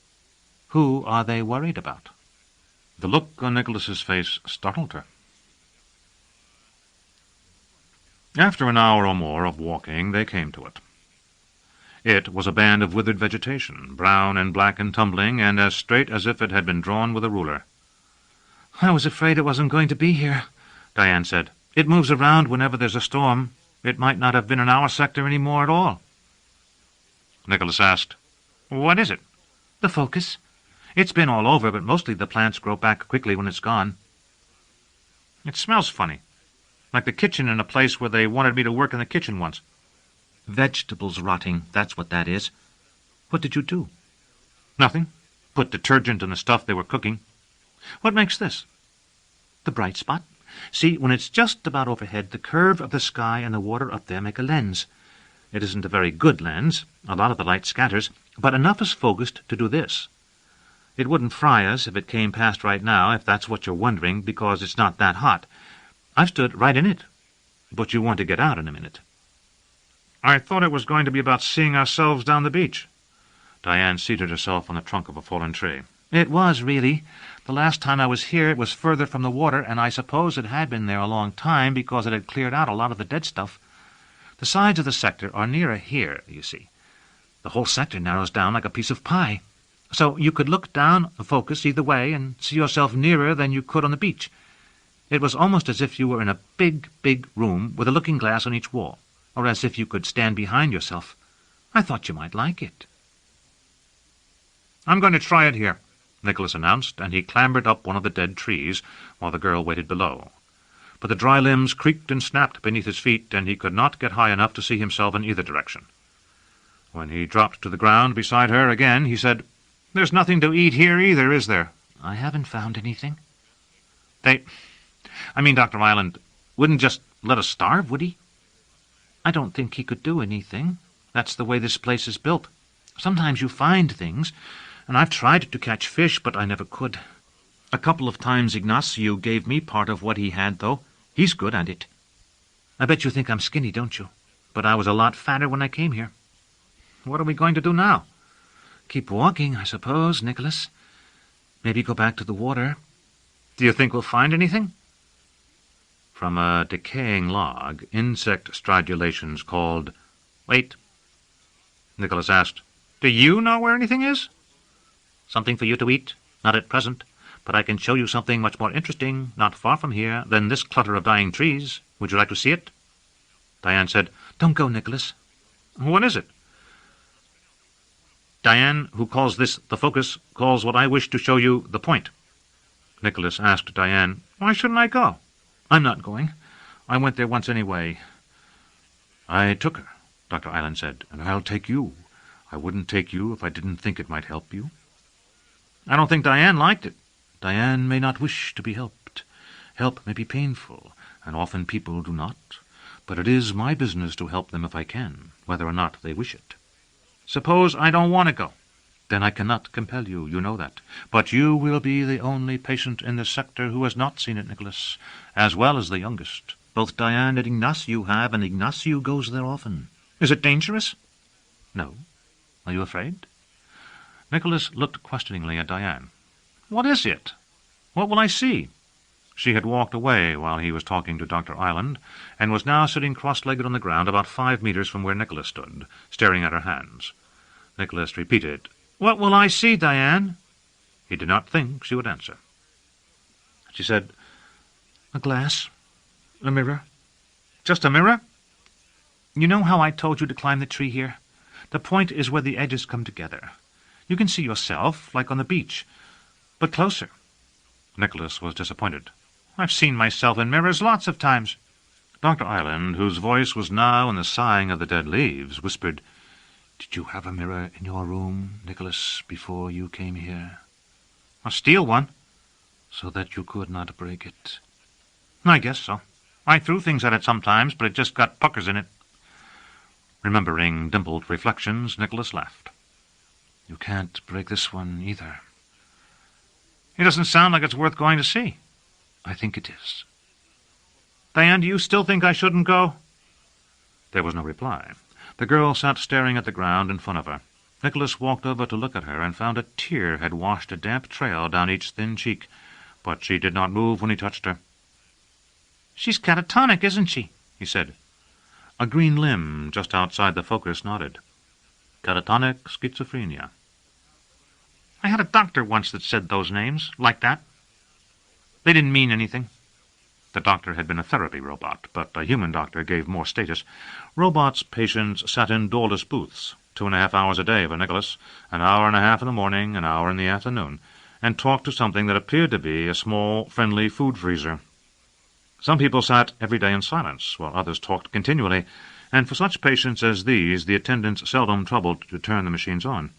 Who are they worried about? The look on Nicholas's face startled her. After an hour or more of walking, they came to it. It was a band of withered vegetation, brown and black and tumbling, and as straight as if it had been drawn with a ruler. I was afraid it wasn't going to be here, Diane said. It moves around whenever there's a storm. It might not have been in our sector any more at all. Nicholas asked, What is it? The focus. It's been all over, but mostly the plants grow back quickly when it's gone. It smells funny, like the kitchen in a place where they wanted me to work in the kitchen once. Vegetables rotting, that's what that is. What did you do? Nothing. Put detergent in the stuff they were cooking. What makes this? The bright spot. See, when it's just about overhead, the curve of the sky and the water up there make a lens. It isn't a very good lens. A lot of the light scatters, but enough is focused to do this. It wouldn't fry us if it came past right now, if that's what you're wondering, because it's not that hot. I've stood right in it. But you want to get out in a minute. I thought it was going to be about seeing ourselves down the beach. Diane seated herself on the trunk of a fallen tree. It was, really. The last time I was here it was further from the water, and I suppose it had been there a long time because it had cleared out a lot of the dead stuff. The sides of the sector are nearer here, you see. The whole sector narrows down like a piece of pie. So you could look down a focus either way and see yourself nearer than you could on the beach. It was almost as if you were in a big, big room with a looking-glass on each wall, or as if you could stand behind yourself. I thought you might like it. I'm going to try it here, Nicholas announced, and he clambered up one of the dead trees while the girl waited below. But the dry limbs creaked and snapped beneath his feet, and he could not get high enough to see himself in either direction. When he dropped to the ground beside her again, he said, There's nothing to eat here either, is there? I haven't found anything. Dr. Island wouldn't just let us starve, would he? I don't think he could do anything. That's the way this place is built. Sometimes you find things, and I've tried to catch fish, but I never could. A couple of times Ignacio gave me part of what he had, though. He's good at it. I bet you think I'm skinny, don't you? But I was a lot fatter when I came here. What are we going to do now? Keep walking, I suppose, Nicholas. Maybe go back to the water. Do you think we'll find anything? From a decaying log, insect stridulations called, Wait, Nicholas asked. "Do you know where anything is?" "Something for you to eat? Not at present. But I can show you something much more interesting, not far from here, than this clutter of dying trees. Would you like to see it?" Diane said, "Don't go, Nicholas." "What is it?" Diane, who calls this the focus, calls what I wish to show you the point. Nicholas asked Diane, "Why shouldn't I go?" "I'm not going. I went there once anyway." "I took her," Dr. Island said, "and I'll take you. I wouldn't take you if I didn't think it might help you." "I don't think Diane liked it." "Diane may not wish to be helped. Help may be painful, and often people do not. But it is my business to help them if I can, whether or not they wish it." "Suppose I don't want to go?" "Then I cannot compel you, you know that. But you will be the only patient in this sector who has not seen it, Nicholas, as well as the youngest. Both Diane and Ignacio have, and Ignacio goes there often." "Is it dangerous?" "No. Are you afraid?" Nicholas looked questioningly at Diane. "What is it? What will I see?" She had walked away while he was talking to Dr. Island, and was now sitting cross-legged on the ground about 5 meters from where Nicholas stood, staring at her hands. Nicholas repeated, "What will I see, Diane?" He did not think she would answer. She said, "A glass. A mirror." "Just a mirror?" "You know how I told you to climb the tree here? The point is where the edges come together. You can see yourself, like on the beach, but closer." Nicholas was disappointed. "I've seen myself in mirrors lots of times." Dr. Island, whose voice was now in the sighing of the dead leaves, whispered, "Did you have a mirror in your room, Nicholas, before you came here?" "A steel one." "So that you could not break it?" "I guess so. I threw things at it sometimes, but it just got puckers in it." Remembering dimpled reflections, Nicholas laughed. "You can't break this one, either." "It doesn't sound like it's worth going to see." "I think it is." "Diane, do you still think I shouldn't go?" There was no reply. The girl sat staring at the ground in front of her. Nicholas walked over to look at her and found a tear had washed a damp trail down each thin cheek, but she did not move when he touched her. "She's catatonic, isn't she?" he said. A green limb just outside the focus nodded. Catatonic schizophrenia. "I had a doctor once that said those names, like that. They didn't mean anything." The doctor had been a therapy robot, but a human doctor gave more status. Robots' patients sat in doorless booths, 2.5 hours a day for Nicholas, an hour and a half in the morning, an hour in the afternoon, and talked to something that appeared to be a small, friendly food freezer. Some people sat every day in silence, while others talked continually, and for such patients as these the attendants seldom troubled to turn the machines on.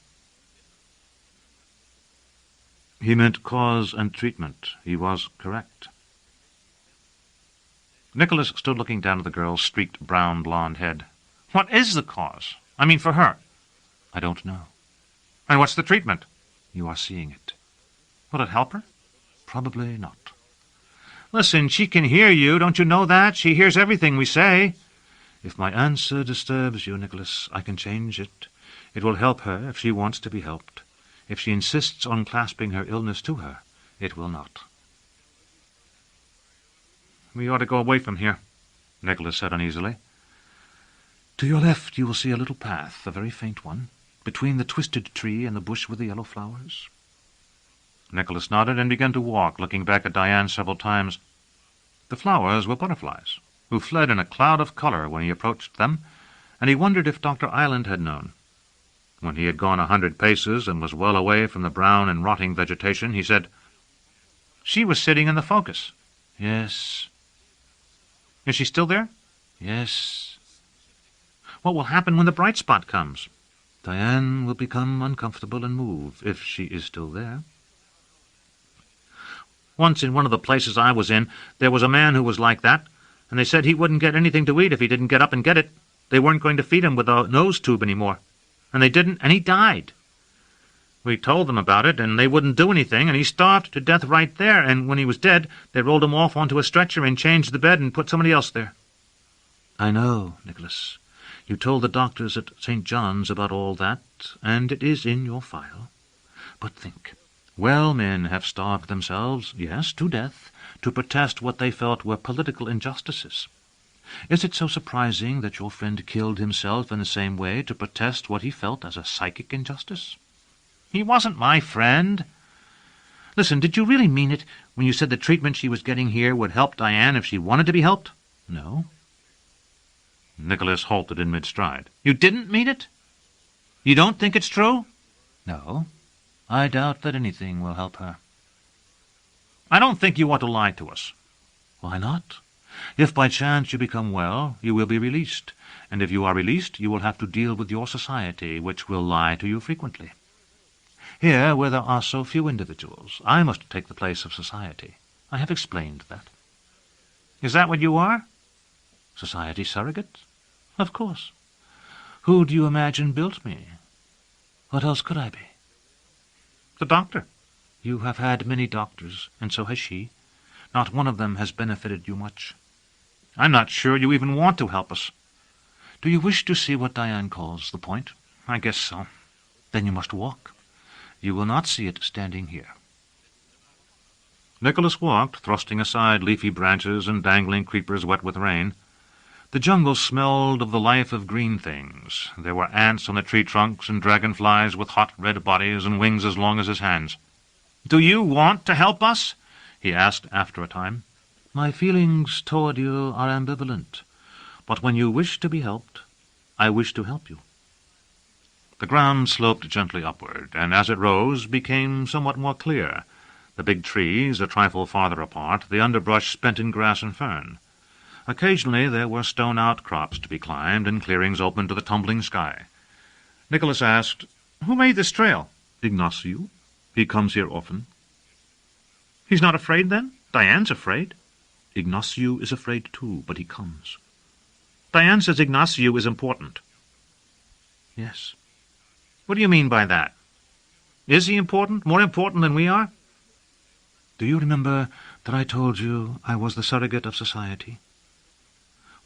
He meant cause and treatment. He was correct. Nicholas stood looking down at the girl's streaked brown blonde head. "What is the cause? I mean for her." "I don't know." "And what's the treatment?" "You are seeing it." "Will it help her?" "Probably not." "Listen, she can hear you. Don't you know that? She hears everything we say." "If my answer disturbs you, Nicholas, I can change it. It will help her if she wants to be helped. If she insists on clasping her illness to her, it will not." "We ought to go away from here," Nicholas said uneasily. "To your left you will see a little path, a very faint one, between the twisted tree and the bush with the yellow flowers." Nicholas nodded and began to walk, looking back at Diane several times. The flowers were butterflies, who fled in a cloud of color when he approached them, and he wondered if Dr. Island had known. When he had gone 100 paces and was well away from the brown and rotting vegetation, he said, "She was sitting in the focus." "Yes." "Is she still there?" "Yes." "What will happen when the bright spot comes?" "Diane will become uncomfortable and move, if she is still there." "Once in one of the places I was in, there was a man who was like that, and they said he wouldn't get anything to eat if he didn't get up and get it. They weren't going to feed him with a nose tube anymore. And they didn't, and he died. We told them about it, and they wouldn't do anything, and he starved to death right there, and when he was dead, they rolled him off onto a stretcher and changed the bed and put somebody else there." "I know, Nicholas. You told the doctors at St. John's about all that, and it is in your file. But think. Well men have starved themselves, yes, to death, to protest what they felt were political injustices. Is it so surprising that your friend killed himself in the same way to protest what he felt as a psychic injustice? He wasn't my friend. Listen, did you really mean it when you said the treatment she was getting here would help Diane if she wanted to be helped? No. Nicholas halted in mid-stride. You didn't mean it? You don't think it's true? No. I doubt that anything will help her. I don't think you ought to lie to us. Why not? If by chance you become well, you will be released, and if you are released, you will have to deal with your society, which will lie to you frequently. Here, where there are so few individuals, I must take the place of society. I have explained that. Is that what you are? Society surrogate? Of course. Who do you imagine built me? What else could I be? The doctor. You have had many doctors, and so has she. Not one of them has benefited you much. I'm not sure you even want to help us. Do you wish to see what Diane calls the point? I guess so. Then you must walk. You will not see it standing here. Nicholas walked, thrusting aside leafy branches and dangling creepers wet with rain. The jungle smelled of the life of green things. There were ants on the tree trunks and dragonflies with hot red bodies and wings as long as his hands. "Do you want to help us?" he asked after a time. "My feelings toward you are ambivalent, but when you wish to be helped, I wish to help you." The ground sloped gently upward, and as it rose became somewhat more clear, the big trees a trifle farther apart, the underbrush spent in grass and fern. Occasionally there were stone outcrops to be climbed, and clearings open to the tumbling sky. Nicholas asked, "Who made this trail?" "Ignacio. He comes here often." "He's not afraid, then? Diane's afraid." "Ignacio is afraid too, but he comes." "Diane says Ignacio is important." "Yes." "What do you mean by that? Is he important? More important than we are?" "Do you remember that I told you I was the surrogate of society?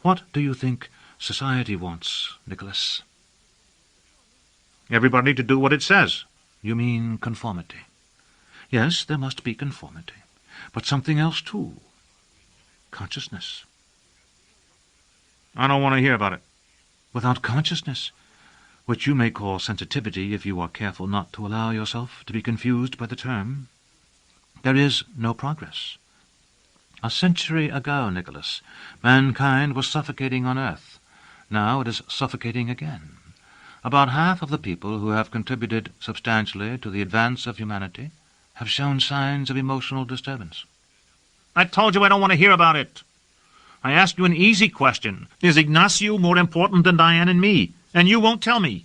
What do you think society wants, Nicholas?" "Everybody to do what it says." "You mean conformity. Yes, there must be conformity, but something else too. Consciousness." "I don't want to hear about it." "Without consciousness, which you may call sensitivity if you are careful not to allow yourself to be confused by the term, there is no progress. A century ago, Nicholas, mankind was suffocating on earth. Now it is suffocating again. About half of the people who have contributed substantially to the advance of humanity have shown signs of emotional disturbance." "I told you I don't want to hear about it. I asked you an easy question. Is Ignacio more important than Diane and me? And you won't tell me."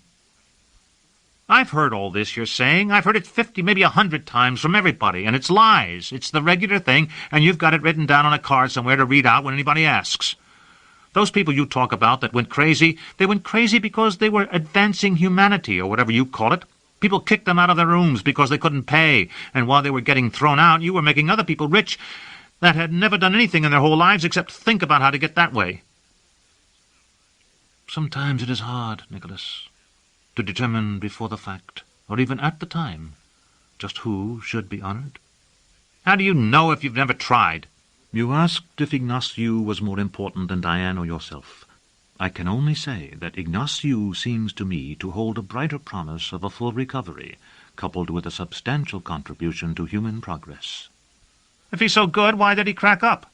"I've heard all this you're saying. I've heard it 50, maybe 100 times from everybody, and it's lies. It's the regular thing, and you've got it written down on a card somewhere to read out when anybody asks. Those people you talk about that went crazy, they went crazy because they were advancing humanity, or whatever you call it. People kicked them out of their rooms because they couldn't pay, and while they were getting thrown out, you were making other people rich that had never done anything in their whole lives except think about how to get that way." "Sometimes it is hard, Nicholas, to determine before the fact, or even at the time, just who should be honored." "How do you know if you've never tried?" "You asked if Ignacio was more important than Diane or yourself. I can only say that Ignacio seems to me to hold a brighter promise of a full recovery, coupled with a substantial contribution to human progress." "If he's so good, why did he crack up?"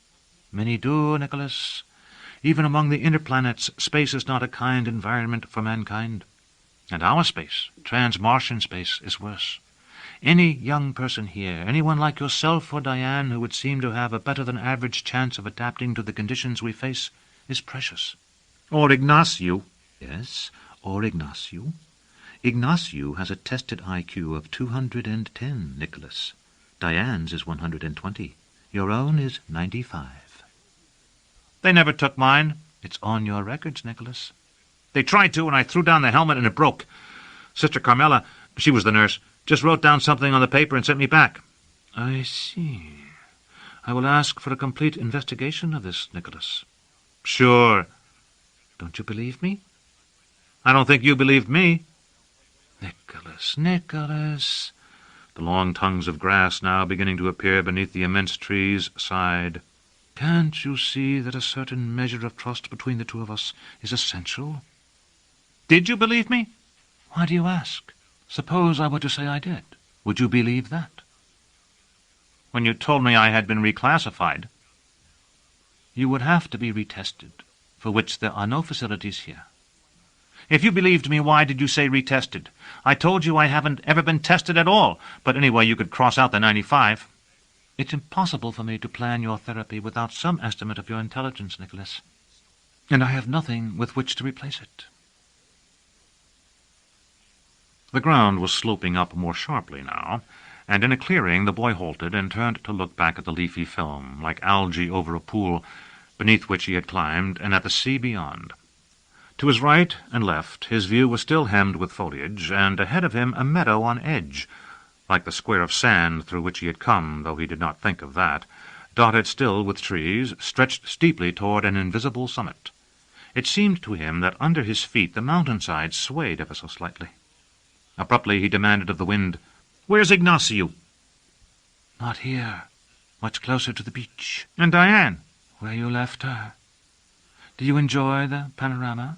"Many do, Nicholas. Even among the inner planets, space is not a kind environment for mankind. And our space, trans-Martian space, is worse. Any young person here, anyone like yourself or Diane who would seem to have a better-than-average chance of adapting to the conditions we face, is precious." "Or Ignacio." "Yes, or Ignacio. Ignacio has a tested IQ of 210, Nicholas. Diane's is 120. Your own is 95. "They never took mine." "It's on your records, Nicholas." "They tried to, and I threw down the helmet and it broke. Sister Carmela, she was the nurse, just wrote down something on the paper and sent me back." "I see. I will ask for a complete investigation of this, Nicholas." "Sure." "Don't you believe me?" "I don't think you believed me." "Nicholas, Nicholas." The long tongues of grass, now beginning to appear beneath the immense trees, sighed. Can't you see that a certain measure of trust between the two of us is essential? Did you believe me? Why do you ask? Suppose I were to say I did. Would you believe that? When you told me I had been reclassified. You would have to be retested, for which there are no facilities here. If you believed me, why did you say retested? I told you I haven't ever been tested at all, but anyway, you could cross out the 95. It's impossible for me to plan your therapy without some estimate of your intelligence, Nicholas, and I have nothing with which to replace it. The ground was sloping up more sharply now, and in a clearing the boy halted and turned to look back at the leafy film, like algae over a pool, beneath which he had climbed, and at the sea beyond. To his right and left his view was still hemmed with foliage, and ahead of him a meadow on edge, like the square of sand through which he had come, though he did not think of that, dotted still with trees, stretched steeply toward an invisible summit. It seemed to him that under his feet the mountainside swayed ever so slightly. Abruptly he demanded of the wind, "Where's Ignacio?" Not here. Much closer to the beach. And Diane? Where you left her. Do you enjoy the panorama?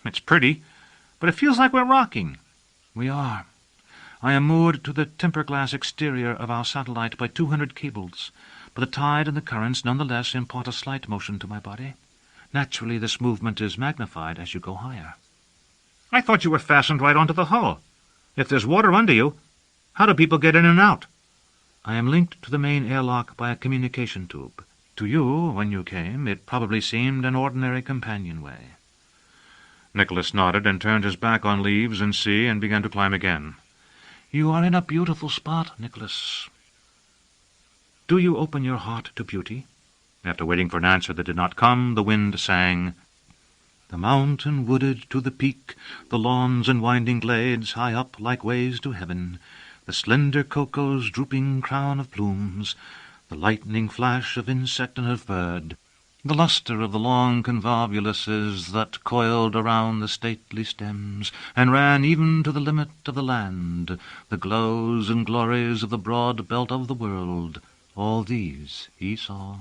It's pretty, but it feels like we're rocking. We are. I am moored to the temper-glass exterior of our satellite by 200 cables, but the tide and the currents nonetheless impart a slight motion to my body. Naturally, this movement is magnified as you go higher. I thought you were fastened right onto the hull. If there's water under you, how do people get in and out? I am linked to the main airlock by a communication tube. To you, when you came, it probably seemed an ordinary companionway. Nicholas nodded and turned his back on leaves and sea and began to climb again. You are in a beautiful spot, Nicholas. Do you open your heart to beauty? After waiting for an answer that did not come, the wind sang, The mountain wooded to the peak, the lawns and winding glades high up like ways to heaven, the slender cocoa's drooping crown of plumes, the lightning flash of insect and of bird, the lustre of the long convolvuluses that coiled around the stately stems, and ran even to the limit of the land, the glows and glories of the broad belt of the world, all these he saw.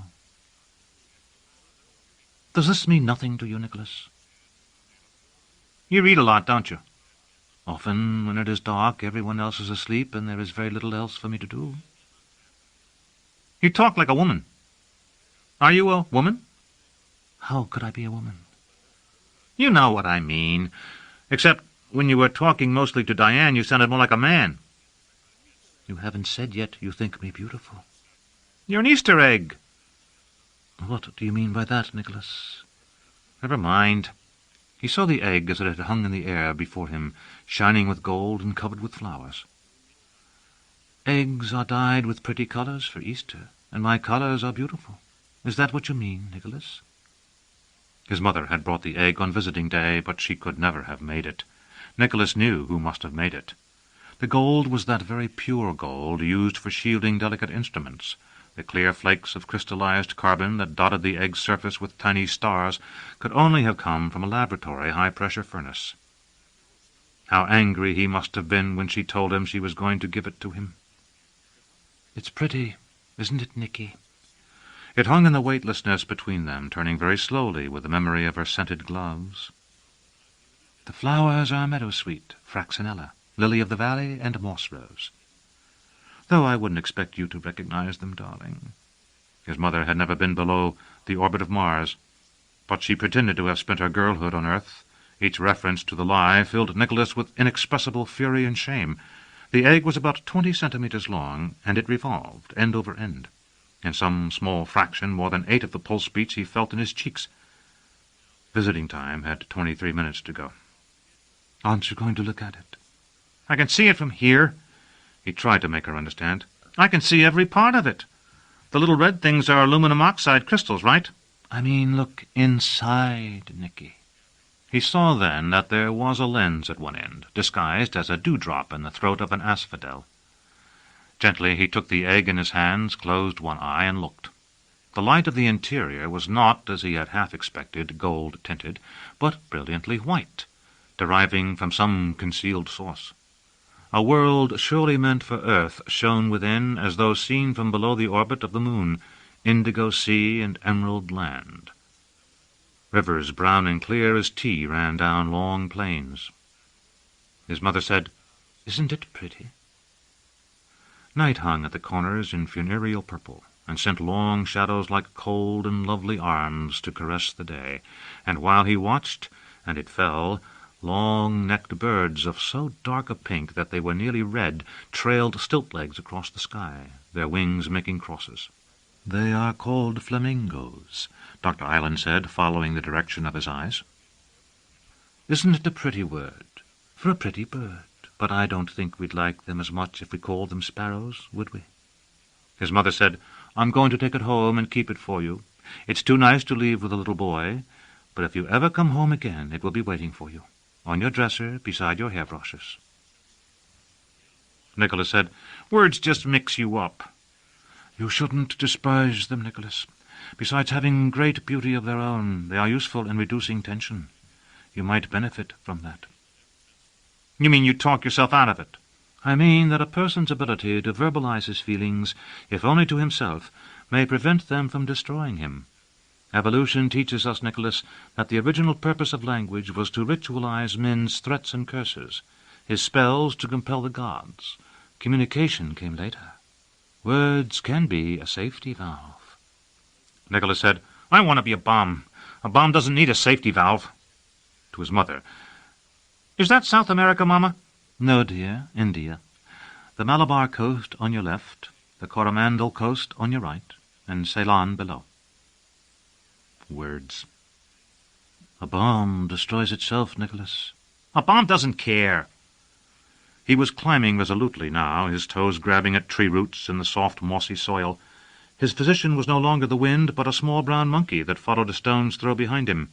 Does this mean nothing to you, Nicholas? You read a lot, don't you? Often, when it is dark, everyone else is asleep, and there is very little else for me to do. You talk like a woman. Are you a woman? How could I be a woman? You know what I mean. Except when you were talking mostly to Diane, you sounded more like a man. You haven't said yet you think me beautiful. You're an Easter egg. What do you mean by that, Nicholas? Never mind. He saw the egg as it had hung in the air before him, shining with gold and covered with flowers. Eggs are dyed with pretty colours for Easter, and my colours are beautiful. Is that what you mean, Nicholas? His mother had brought the egg on visiting day, but she could never have made it. Nicholas knew who must have made it. The gold was that very pure gold used for shielding delicate instruments. The clear flakes of crystallized carbon that dotted the egg's surface with tiny stars could only have come from a laboratory high-pressure furnace. How angry he must have been when she told him she was going to give it to him. It's pretty, isn't it, Nicky? It hung in the weightlessness between them, turning very slowly with the memory of her scented gloves. The flowers are meadowsweet, fraxinella, lily of the valley, and moss rose. Though I wouldn't expect you to recognize them, darling. His mother had never been below the orbit of Mars, but she pretended to have spent her girlhood on Earth. Each reference to the lie filled Nicholas with inexpressible fury and shame. The egg was about 20 centimeters long, and it revolved, end over end. In some small fraction, more than 8 of the pulse beats he felt in his cheeks. Visiting time had 23 minutes to go. Aren't you going to look at it? I can see it from here. He tried to make her understand. I can see every part of it. The little red things are aluminum oxide crystals, right? I mean, look inside, Nicky. He saw then that there was a lens at one end, disguised as a dewdrop in the throat of an asphodel. Gently he took the egg in his hands, closed one eye, and looked. The light of the interior was not, as he had half expected, gold-tinted, but brilliantly white, deriving from some concealed source. A world surely meant for Earth shone within as though seen from below the orbit of the moon, indigo sea and emerald land. Rivers brown and clear as tea ran down long plains. His mother said, "Isn't it pretty?" Night hung at the corners in funereal purple, and sent long shadows like cold and lovely arms to caress the day, and while he watched, and it fell, long-necked birds of so dark a pink that they were nearly red trailed stilt-legs across the sky, their wings making crosses. "They are called flamingos," Dr. Island said, following the direction of his eyes. "Isn't it a pretty word for a pretty bird? But I don't think we'd like them as much if we called them sparrows, would we?" His mother said, "I'm going to take it home and keep it for you. It's too nice to leave with a little boy, but if you ever come home again it will be waiting for you, on your dresser beside your hairbrushes." Nicholas said, "Words just mix you up." "You shouldn't despise them, Nicholas. Besides having great beauty of their own, they are useful in reducing tension. You might benefit from that." "You mean you talk yourself out of it?" "I mean that a person's ability to verbalize his feelings, if only to himself, may prevent them from destroying him. Evolution teaches us, Nicholas, that the original purpose of language was to ritualize men's threats and curses, his spells to compel the gods. Communication came later. Words can be a safety valve." Nicholas said, "I want to be a bomb. A bomb doesn't need a safety valve." To his mother, "Is that South America, Mama?" "No, dear, India. The Malabar coast on your left, the Coromandel coast on your right, and Ceylon below." Words. "A bomb destroys itself, Nicholas." "A bomb doesn't care." He was climbing resolutely now, his toes grabbing at tree roots in the soft, mossy soil. His physician was no longer the wind, but a small brown monkey that followed a stone's throw behind him.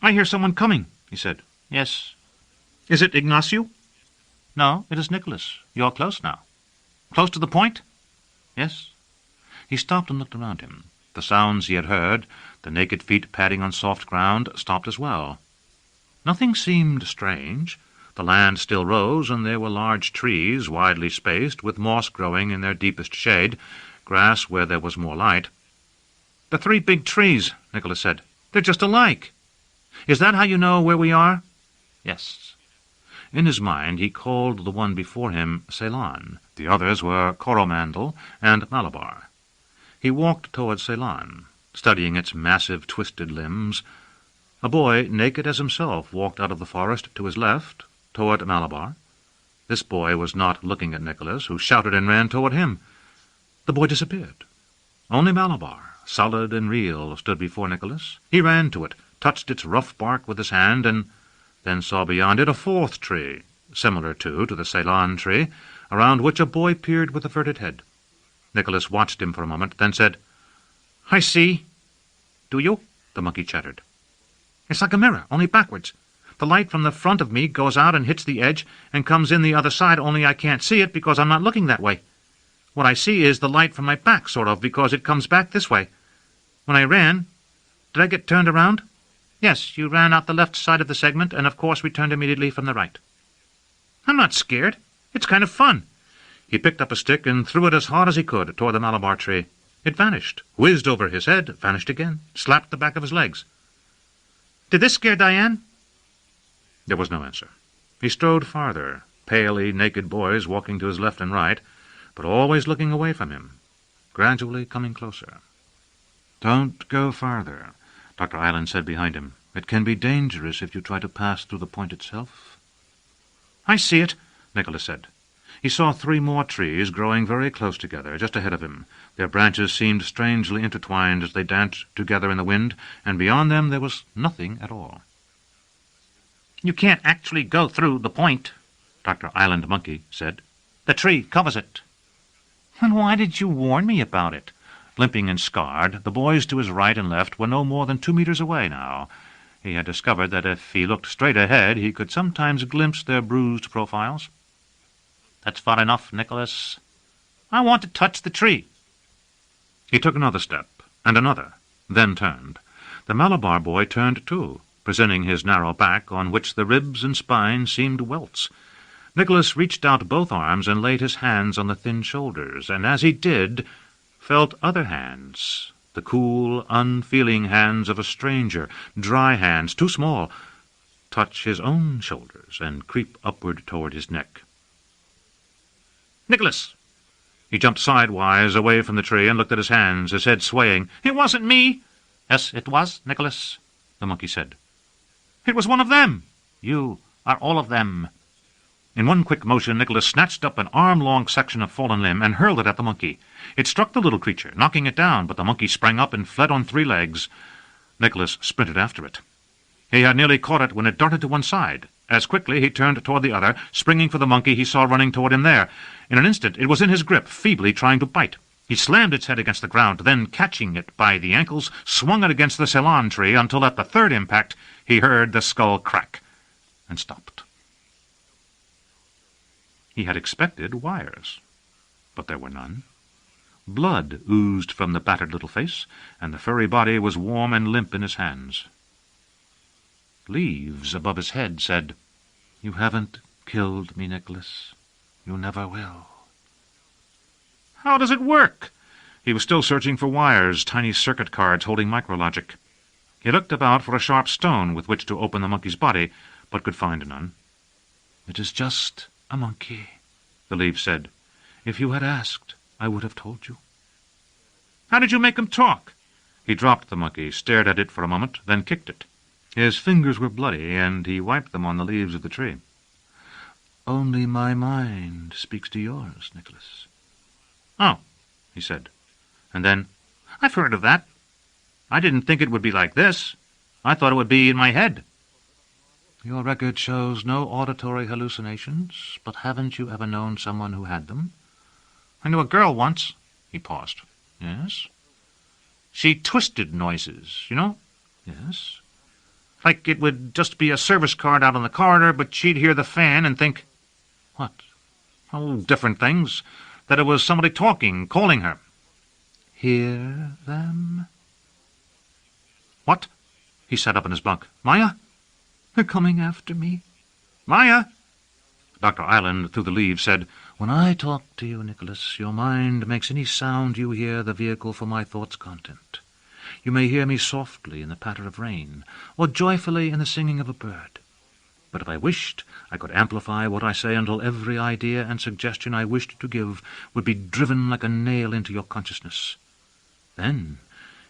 "I hear someone coming," he said. "Yes." "Is it Ignacio?" "No, it is Nicholas. You're close now." "Close to the point?" "Yes." He stopped and looked around him. The sounds he had heard, the naked feet padding on soft ground, stopped as well. Nothing seemed strange. The land still rose, and there were large trees, widely spaced, with moss growing in their deepest shade, grass where there was more light. "The 3 big trees," Nicholas said. "They're just alike. Is that how you know where we are?" "Yes." In his mind he called the one before him Ceylon. The others were Coromandel and Malabar. He walked toward Ceylon, studying its massive, twisted limbs. A boy, naked as himself, walked out of the forest to his left, toward Malabar. This boy was not looking at Nicholas, who shouted and ran toward him. The boy disappeared. Only Malabar, solid and real, stood before Nicholas. He ran to it, touched its rough bark with his hand, and then saw beyond it a 4th tree, similar to the Ceylon tree, around which a boy peered with averted head. Nicholas watched him for a moment, then said, "I see." "Do you?" the monkey chattered. "It's like a mirror, only backwards. The light from the front of me goes out and hits the edge and comes in the other side, only I can't see it because I'm not looking that way. What I see is the light from my back, sort of, because it comes back this way. When I ran, did I get turned around?" "Yes, you ran out the left side of the segment, and of course we turned immediately from the right." "I'm not scared. It's kind of fun." He picked up a stick and threw it as hard as he could toward the Malabar tree. It vanished, whizzed over his head, vanished again, slapped the back of his legs. "Did this scare Diane?" There was no answer. He strode farther, palely naked boys walking to his left and right, but always looking away from him, gradually coming closer. "Don't go farther," Dr. Island said behind him. "It can be dangerous if you try to pass through the point itself." "I see it," Nicholas said. He saw 3 more trees growing very close together, just ahead of him. Their branches seemed strangely intertwined as they danced together in the wind, and beyond them there was nothing at all. "You can't actually go through the point," Dr. Island Monkey said. "The tree covers it." "Then why did you warn me about it?" Limping and scarred, the boys to his right and left were no more than 2 meters away now. He had discovered that if he looked straight ahead he could sometimes glimpse their bruised profiles. "That's far enough, Nicholas. I want to touch the tree." He took another step, and another, then turned. The Malabar boy turned too, presenting his narrow back, on which the ribs and spine seemed welts. Nicholas reached out both arms and laid his hands on the thin shoulders, and as he did, felt other hands, the cool, unfeeling hands of a stranger, dry hands, too small, touch his own shoulders and creep upward toward his neck. "Nicholas!" He jumped sidewise away from the tree and looked at his hands, his head swaying. "It wasn't me!" "Yes, it was, Nicholas," the monkey said. "It was one of them!" "You are all of them." In one quick motion, Nicholas snatched up an arm-long section of fallen limb and hurled it at the monkey. It struck the little creature, knocking it down, but the monkey sprang up and fled on 3 legs. Nicholas sprinted after it. He had nearly caught it when it darted to one side. As quickly he turned toward the other, springing for the monkey he saw running toward him there. In an instant it was in his grip, feebly trying to bite. He slammed its head against the ground, then, catching it by the ankles, swung it against the ceylon tree until at the 3rd impact he heard the skull crack and stopped. He had expected wires, but there were none. Blood oozed from the battered little face, and the furry body was warm and limp in his hands. Leaves above his head said, "You haven't killed me, Nicholas. You never will." "How does it work?" He was still searching for wires, tiny circuit cards holding micrologic. He looked about for a sharp stone with which to open the monkey's body, but could find none. "It is just a monkey," the leaf said. "If you had asked, I would have told you." "How did you make him talk?" He dropped the monkey, stared at it for a moment, then kicked it. His fingers were bloody, and he wiped them on the leaves of the tree. "Only my mind speaks to yours, Nicholas." "Oh," he said. And then, "I've heard of that. I didn't think it would be like this. I thought it would be in my head." "Your record shows no auditory hallucinations, but haven't you ever known someone who had them?" "I knew a girl once." He paused. "Yes?" "She twisted noises, you know?" "Yes." "Like it would just be a service card out in the corridor, but she'd hear the fan and think—" "What?" "Oh, different things. That it was somebody talking, calling her." "Hear them?" "What?" He sat up in his bunk. "Maya?" "They're coming after me." "Maya!" Dr. Island, through the leaves, said, "When I talk to you, Nicholas, your mind makes any sound you hear the vehicle for my thought's content. You may hear me softly in the patter of rain, or joyfully in the singing of a bird. But if I wished, I could amplify what I say until every idea and suggestion I wished to give would be driven like a nail into your consciousness. Then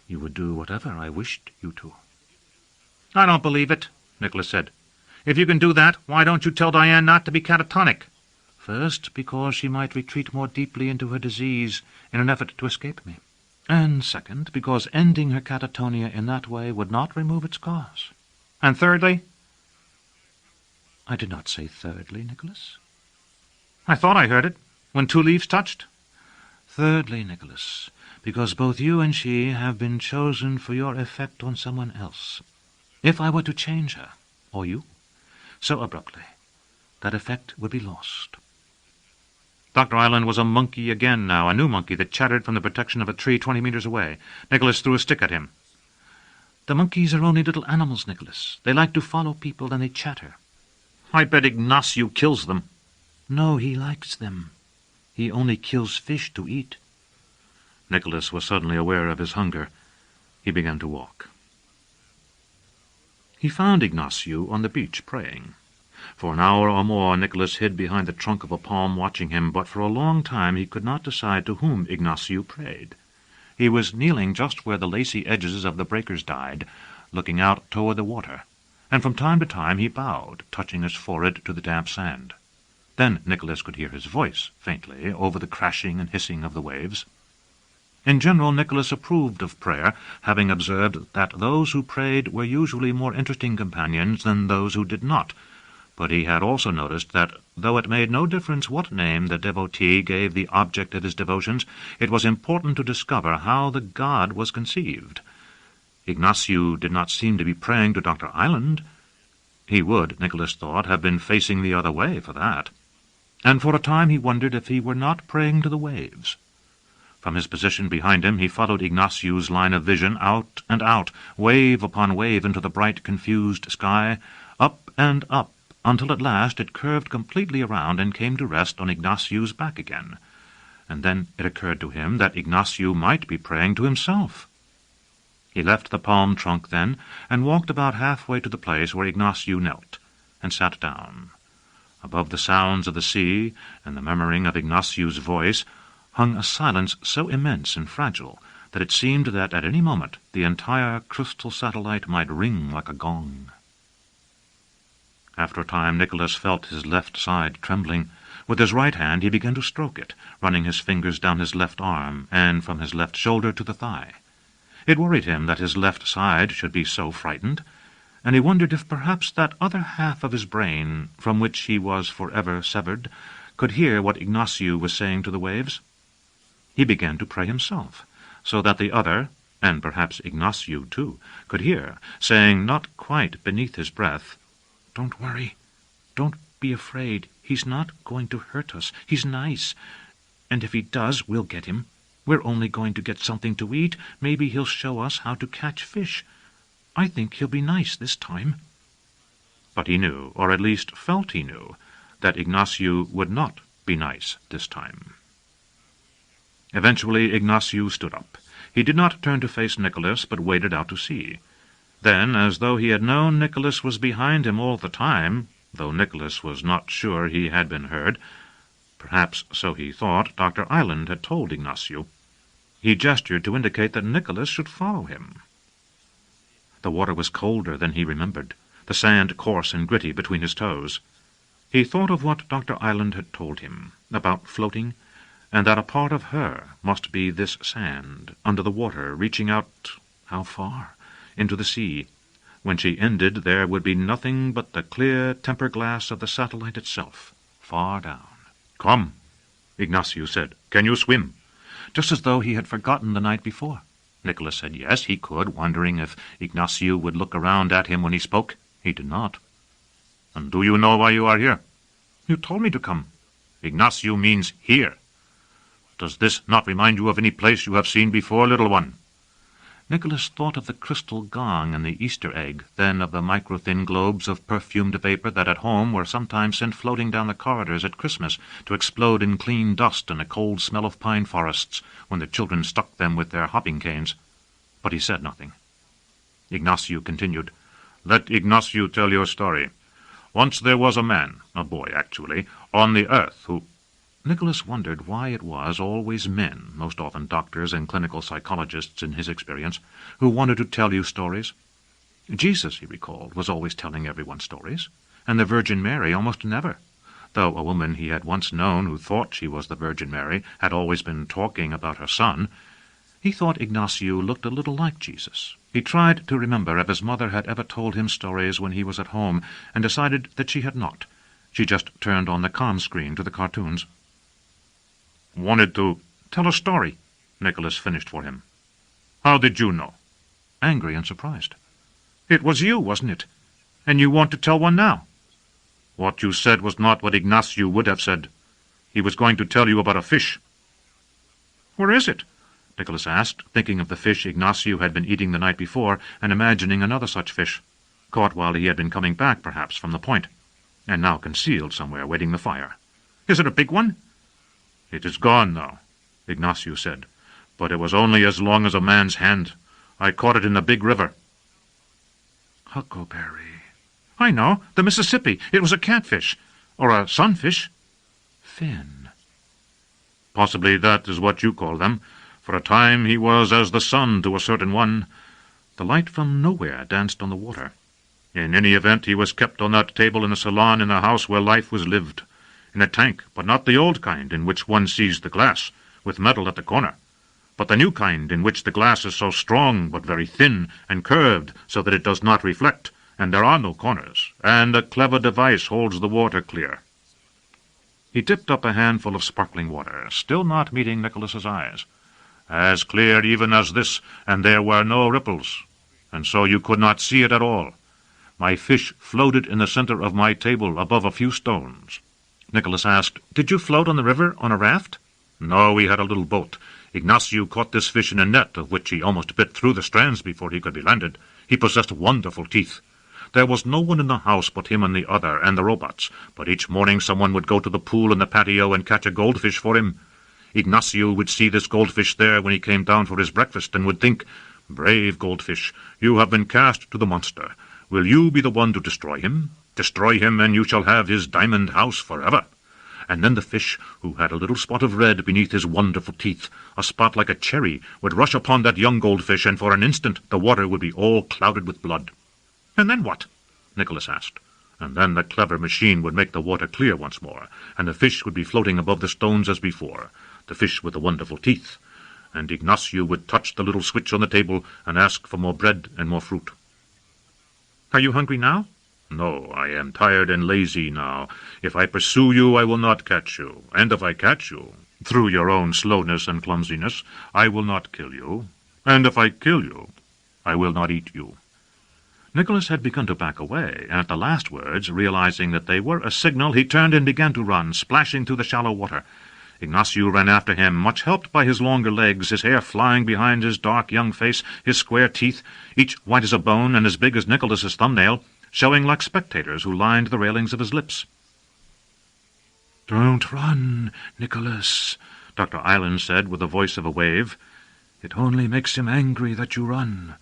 you would do whatever I wished you to." "I don't believe it," Nicholas said. "If you can do that, why don't you tell Diane not to be catatonic?" "First, because she might retreat more deeply into her disease in an effort to escape me. And second, because ending her catatonia in that way would not remove its cause." "And thirdly?" "I did not say thirdly, Nicholas." "I thought I heard it, when 2 leaves touched." "Thirdly, Nicholas, because both you and she have been chosen for your effect on someone else. If I were to change her, or you, so abruptly, that effect would be lost." Dr. Island was a monkey again now, a new monkey that chattered from the protection of a tree 20 meters away. Nicholas threw a stick at him. "The monkeys are only little animals, Nicholas. They like to follow people, and they chatter." "I bet Ignacio kills them." "No, he likes them. He only kills fish to eat." Nicholas was suddenly aware of his hunger. He began to walk. He found Ignacio on the beach praying. For an hour or more Nicholas hid behind the trunk of a palm watching him, but for a long time he could not decide to whom Ignacio prayed. He was kneeling just where the lacy edges of the breakers died, looking out toward the water, and from time to time he bowed, touching his forehead to the damp sand. Then Nicholas could hear his voice, faintly, over the crashing and hissing of the waves. In general, Nicholas approved of prayer, having observed that those who prayed were usually more interesting companions than those who did not. But he had also noticed that, though it made no difference what name the devotee gave the object of his devotions, it was important to discover how the god was conceived. Ignacio did not seem to be praying to Dr. Island. He would, Nicholas thought, have been facing the other way for that. And for a time he wondered if he were not praying to the waves. From his position behind him he followed Ignacio's line of vision out and out, wave upon wave into the bright, confused sky, up and up, until at last it curved completely around and came to rest on Ignacio's back again. and then it occurred to him that Ignacio might be praying to himself. He left the palm trunk then, and walked about halfway to the place where Ignacio knelt, and sat down. Above the sounds of the sea and the murmuring of Ignacio's voice hung a silence so immense and fragile that it seemed that at any moment the entire crystal satellite might ring like a gong. After a time Nicholas felt his left side trembling. With his right hand he began to stroke it, running his fingers down his left arm and from his left shoulder to the thigh. It worried him that his left side should be so frightened, and he wondered if perhaps that other half of his brain, from which he was forever severed, could hear what Ignacio was saying to the waves. He began to pray himself, so that the other, and perhaps Ignacio too, could hear, saying not quite beneath his breath, "Don't worry. Don't be afraid. He's not going to hurt us. He's nice. And if he does, we'll get him. We're only going to get something to eat. Maybe he'll show us how to catch fish. I think he'll be nice this time." But he knew, or at least felt he knew, that Ignacio would not be nice this time. Eventually Ignacio stood up. He did not turn to face Nicholas, but waded out to sea. Then, as though he had known Nicholas was behind him all the time, though Nicholas was not sure he had been heard, perhaps, so he thought, Dr. Island had told Ignacio, he gestured to indicate that Nicholas should follow him. The water was colder than he remembered, the sand coarse and gritty between his toes. He thought of what Dr. Island had told him, about floating, and that a part of her must be this sand, under the water, reaching out, how far? Into the sea. When she ended, there would be nothing but the clear temper-glass of the satellite itself, far down. "Come," Ignacio said. "Can you swim?" Just as though he had forgotten the night before. Nicholas said yes, he could, wondering if Ignacio would look around at him when he spoke. He did not. "And do you know why you are here?" "You told me to come." "Ignacio means here. Does this not remind you of any place you have seen before, little one?" Nicholas thought of the crystal gong and the Easter egg, then of the micro-thin globes of perfumed vapour that at home were sometimes sent floating down the corridors at Christmas to explode in clean dust and a cold smell of pine forests when the children stuck them with their hopping canes. But he said nothing. Ignacio continued, "Let Ignacio tell your story. Once there was a man, a boy actually, on the earth who—" Nicholas wondered why it was always men, most often doctors and clinical psychologists in his experience, who wanted to tell you stories. Jesus, he recalled, was always telling everyone stories, and the Virgin Mary almost never, though a woman he had once known who thought she was the Virgin Mary had always been talking about her son. He thought Ignacio looked a little like Jesus. He tried to remember if his mother had ever told him stories when he was at home, and decided that she had not. She just turned on the comm screen to the cartoons. "Wanted to tell a story," Nicholas finished for him. "How did you know?" Angry and surprised. "It was you, wasn't it? And you want to tell one now?" "What you said was not what Ignacio would have said. He was going to tell you about a fish." "Where is it?" Nicholas asked, thinking of the fish Ignacio had been eating the night before, and imagining another such fish, caught while he had been coming back, perhaps, from the point, and now concealed somewhere waiting the fire. "Is it a big one?" "It is gone now," Ignacio said, "but it was only as long as a man's hand. I caught it in the big river." "Huckleberry." "I know, the Mississippi. It was a catfish, or a sunfish." "Fin." "Possibly that is what you call them. For a time he was as the sun to a certain one." The light from nowhere danced on the water. "In any event, he was kept on that table in the salon in the house where life was lived. In a tank, but not the old kind in which one sees the glass, with metal at the corner, but the new kind in which the glass is so strong but very thin and curved so that it does not reflect, and there are no corners, and a clever device holds the water clear." He tipped up a handful of sparkling water, still not meeting Nicholas's eyes. "As clear even as this, and there were no ripples, and so you could not see it at all. My fish floated in the center of my table above a few stones." Nicholas asked, "Did you float on the river on a raft?" "No, we had a little boat. Ignacio caught this fish in a net, of which he almost bit through the strands before he could be landed. He possessed wonderful teeth. There was no one in the house but him and the other, and the robots, but each morning someone would go to the pool in the patio and catch a goldfish for him. Ignacio would see this goldfish there when he came down for his breakfast, and would think, 'Brave goldfish, you have been cast to the monster. Will you be the one to destroy him? Destroy him, and you shall have his diamond house forever.' And then the fish, who had a little spot of red beneath his wonderful teeth, a spot like a cherry, would rush upon that young goldfish, and for an instant the water would be all clouded with blood." "And then what?" Nicholas asked. "And then the clever machine would make the water clear once more, and the fish would be floating above the stones as before, the fish with the wonderful teeth, and Ignacio would touch the little switch on the table and ask for more bread and more fruit." "Are you hungry now?" "No, I am tired and lazy now. If I pursue you, I will not catch you, and if I catch you, through your own slowness and clumsiness, I will not kill you, and if I kill you, I will not eat you." Nicholas had begun to back away, and at the last words, realizing that they were a signal, he turned and began to run, splashing through the shallow water. Ignacio ran after him, much helped by his longer legs, his hair flying behind his dark young face, his square teeth, each white as a bone and as big as Nicholas's thumbnail, showing like spectators who lined the railings of his lips. "Don't run, Nicholas," Dr. Island said with the voice of a wave. "It only makes him angry that you run."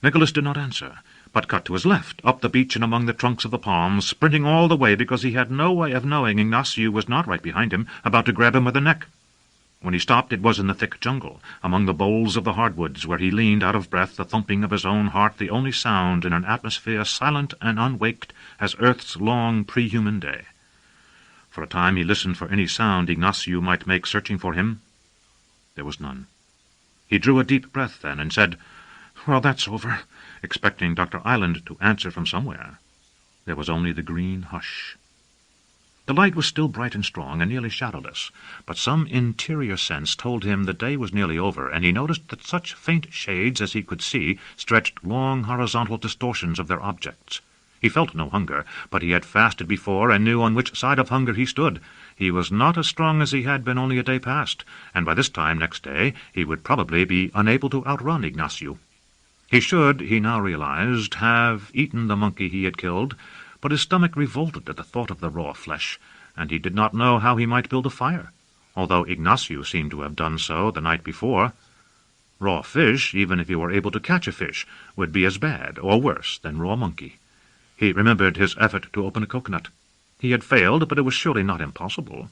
Nicholas did not answer, but cut to his left, up the beach and among the trunks of the palms, sprinting all the way because he had no way of knowing Ignacio was not right behind him, about to grab him by the neck. When he stopped, it was in the thick jungle, among the boles of the hardwoods, where he leaned out of breath, the thumping of his own heart the only sound in an atmosphere silent and unwaked as Earth's long pre-human day. For a time he listened for any sound Ignacio might make searching for him. There was none. He drew a deep breath then and said, "Well, that's over," expecting Dr. Island to answer from somewhere. There was only the green hush. The light was still bright and strong and nearly shadowless, but some interior sense told him the day was nearly over, and he noticed that such faint shades as he could see stretched long horizontal distortions of their objects. He felt no hunger, but he had fasted before and knew on which side of hunger he stood. He was not as strong as he had been only a day past, and by this time next day he would probably be unable to outrun Ignacio. He should, he now realized, have eaten the monkey he had killed, but his stomach revolted at the thought of the raw flesh, and he did not know how he might build a fire, although Ignacio seemed to have done so the night before. Raw fish, even if he were able to catch a fish, would be as bad or worse than raw monkey. He remembered his effort to open a coconut. He had failed, but it was surely not impossible.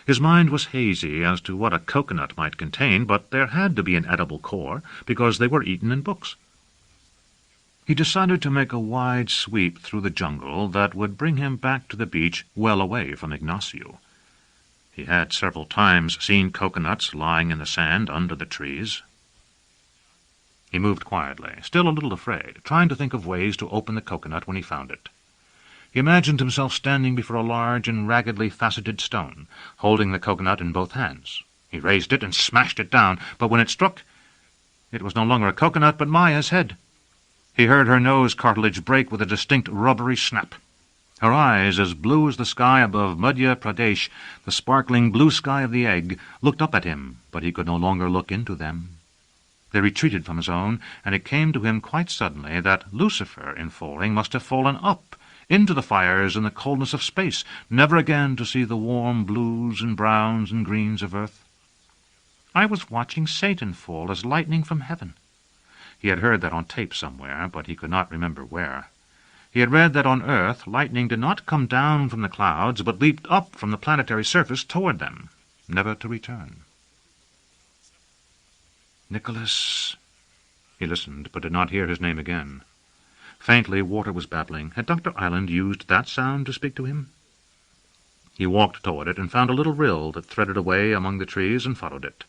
His mind was hazy as to what a coconut might contain, but there had to be an edible core, because they were eaten in books. He decided to make a wide sweep through the jungle that would bring him back to the beach well away from Ignacio. He had several times seen coconuts lying in the sand under the trees. He moved quietly, still a little afraid, trying to think of ways to open the coconut when he found it. He imagined himself standing before a large and raggedly faceted stone, holding the coconut in both hands. He raised it and smashed it down, but when it struck, it was no longer a coconut but Maya's head. He heard her nose cartilage break with a distinct rubbery snap. Her eyes, as blue as the sky above Madhya Pradesh, the sparkling blue sky of the egg, looked up at him, but he could no longer look into them. They retreated from his own, and it came to him quite suddenly that Lucifer, in falling, must have fallen up, into the fires and the coldness of space, never again to see the warm blues and browns and greens of earth. I was watching Satan fall as lightning from heaven. He had heard that on tape somewhere, but he could not remember where. He had read that on Earth lightning did not come down from the clouds, but leaped up from the planetary surface toward them, never to return. "Nicholas." He listened, but did not hear his name again. Faintly, water was babbling. Had Dr. Island used that sound to speak to him? He walked toward it and found a little rill that threaded away among the trees and followed it.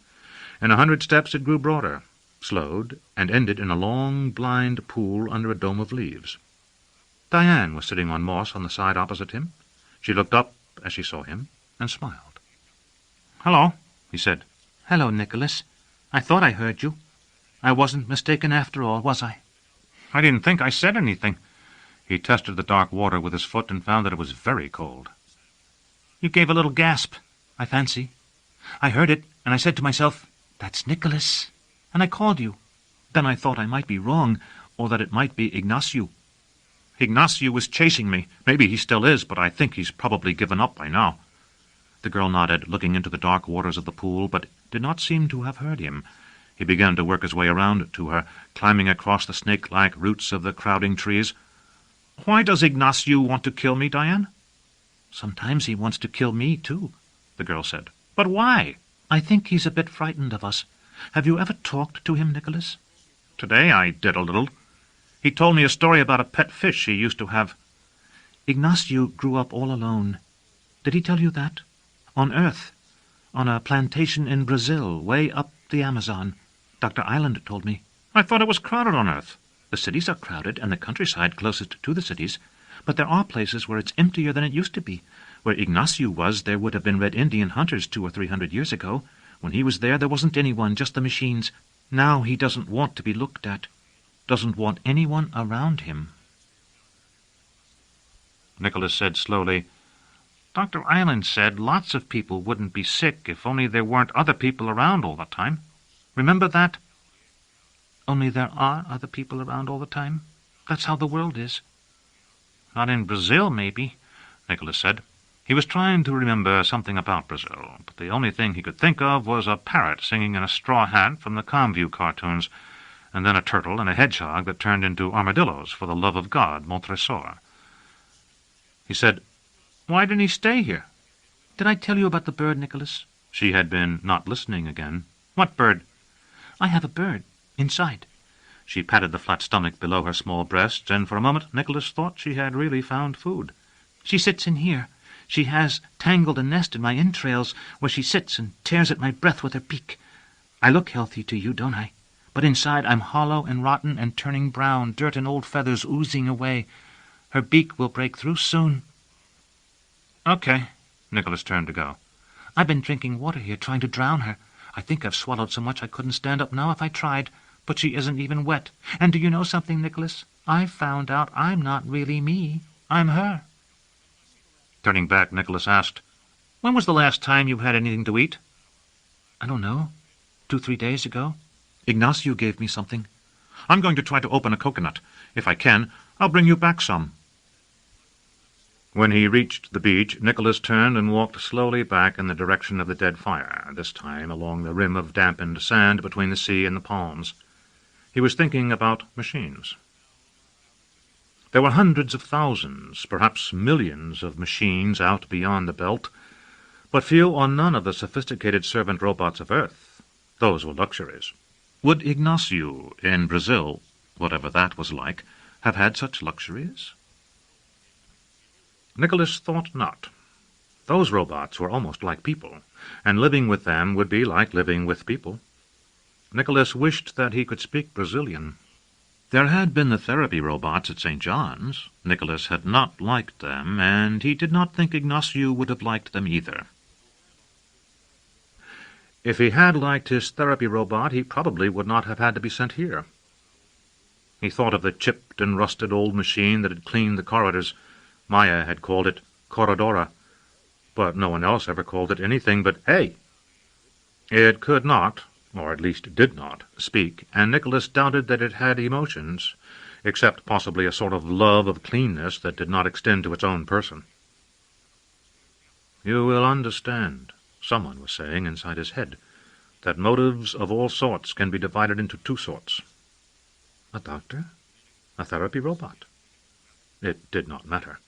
In 100 steps it grew broader, slowed, and ended in a long, blind pool under a dome of leaves. Diane was sitting on moss on the side opposite him. She looked up as she saw him and smiled. "Hello," he said. "Hello, Nicholas. I thought I heard you. I wasn't mistaken after all, was I?" "I didn't think I said anything." He tested the dark water with his foot and found that it was very cold. "You gave a little gasp, I fancy. I heard it, and I said to myself, 'That's Nicholas,' and I called you. Then I thought I might be wrong, or that it might be Ignacio." "Ignacio was chasing me. Maybe he still is, but I think he's probably given up by now." The girl nodded, looking into the dark waters of the pool, but did not seem to have heard him. He began to work his way around to her, climbing across the snake-like roots of the crowding trees. "Why does Ignacio want to kill me, Diane?" "Sometimes he wants to kill me, too," the girl said. "But why?" "I think he's a bit frightened of us. Have you ever talked to him, Nicholas?" "Today I did a little. He told me a story about a pet fish he used to have." "Ignacio grew up all alone. Did he tell you that? On Earth. On a plantation in Brazil, way up the Amazon. Dr. Island told me." "I thought it was crowded on Earth." "The cities are crowded, and the countryside closest to the cities. But there are places where it's emptier than it used to be. Where Ignacio was, there would have been Red Indian hunters 200 or 300 years ago. When he was there wasn't anyone, just the machines. Now he doesn't want to be looked at. Doesn't want anyone around him." Nicholas said slowly, "Dr. Island said lots of people wouldn't be sick if only there weren't other people around all the time. Remember that?" "Only there are other people around all the time? That's how the world is." "Not in Brazil, maybe," Nicholas said. He was trying to remember something about Brazil, but the only thing he could think of was a parrot singing in a straw hat from the Comview cartoons, and then a turtle and a hedgehog that turned into armadillos for the love of God, Montresor. He said, "Why didn't he stay here?" "Did I tell you about the bird, Nicholas?" She had been not listening again. "What bird?" "I have a bird. Inside." She patted the flat stomach below her small breasts, and for a moment Nicholas thought she had really found food. "She sits in here. She has tangled a nest in my entrails, where she sits and tears at my breath with her beak. I look healthy to you, don't I? But inside I'm hollow and rotten and turning brown, dirt and old feathers oozing away. Her beak will break through soon." "Okay." Nicholas turned to go. "I've been drinking water here, trying to drown her. I think I've swallowed so much I couldn't stand up now if I tried. But she isn't even wet. And do you know something, Nicholas? I've found out I'm not really me. I'm her." Turning back, Nicholas asked, "When was the last time you had anything to eat?" "I don't know. 2-3 days ago. Ignacio gave me something." "I'm going to try to open a coconut. If I can, I'll bring you back some." When he reached the beach, Nicholas turned and walked slowly back in the direction of the dead fire, this time along the rim of dampened sand between the sea and the palms. He was thinking about machines. There were hundreds of thousands, perhaps millions of machines out beyond the belt, but few or none of the sophisticated servant robots of Earth. Those were luxuries. Would Ignacio, in Brazil, whatever that was like, have had such luxuries? Nicholas thought not. Those robots were almost like people, and living with them would be like living with people. Nicholas wished that he could speak Brazilian. There had been the therapy robots at St. John's. Nicholas had not liked them, and he did not think Ignacio would have liked them either. If he had liked his therapy robot, he probably would not have had to be sent here. He thought of the chipped and rusted old machine that had cleaned the corridors. Maya had called it Corridora, but no one else ever called it anything but hay. It could not, or at least did not, speak, and Nicholas doubted that it had emotions, except possibly a sort of love of cleanness that did not extend to its own person. "You will understand," someone was saying inside his head, "that motives of all sorts can be divided into 2 sorts. A doctor? A therapy robot? It did not matter.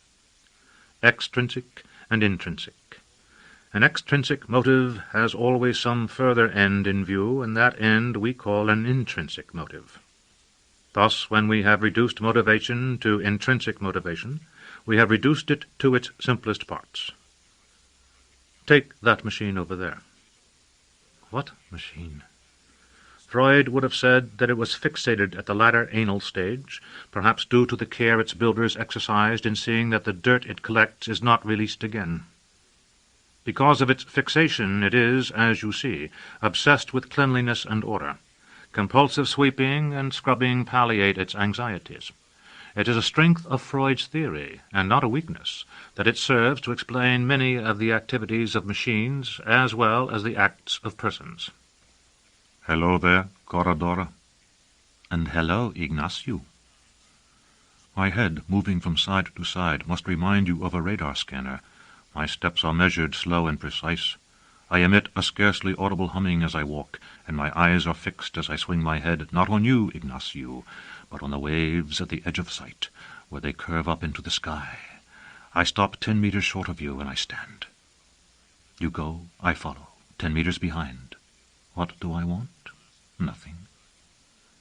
Extrinsic and intrinsic. An extrinsic motive has always some further end in view, and that end we call an intrinsic motive. Thus, when we have reduced motivation to intrinsic motivation, we have reduced it to its simplest parts. Take that machine over there." What machine? Freud would have said that it was fixated at the latter anal stage, perhaps due to the care its builders exercised in seeing that the dirt it collects is not released again. Because of its fixation, it is, as you see, obsessed with cleanliness and order. Compulsive sweeping and scrubbing palliate its anxieties. It is a strength of Freud's theory, and not a weakness, that it serves to explain many of the activities of machines as well as the acts of persons. "Hello there, Corridora." "And hello, Ignacio." My head, moving from side to side, must remind you of a radar scanner, My steps are measured, slow, and precise. I emit a scarcely audible humming as I walk, and my eyes are fixed as I swing my head, not on you, Ignacio, but on the waves at the edge of sight, where they curve up into the sky. I stop 10 meters short of you, and I stand. You go, I follow, 10 meters behind. What do I want? Nothing.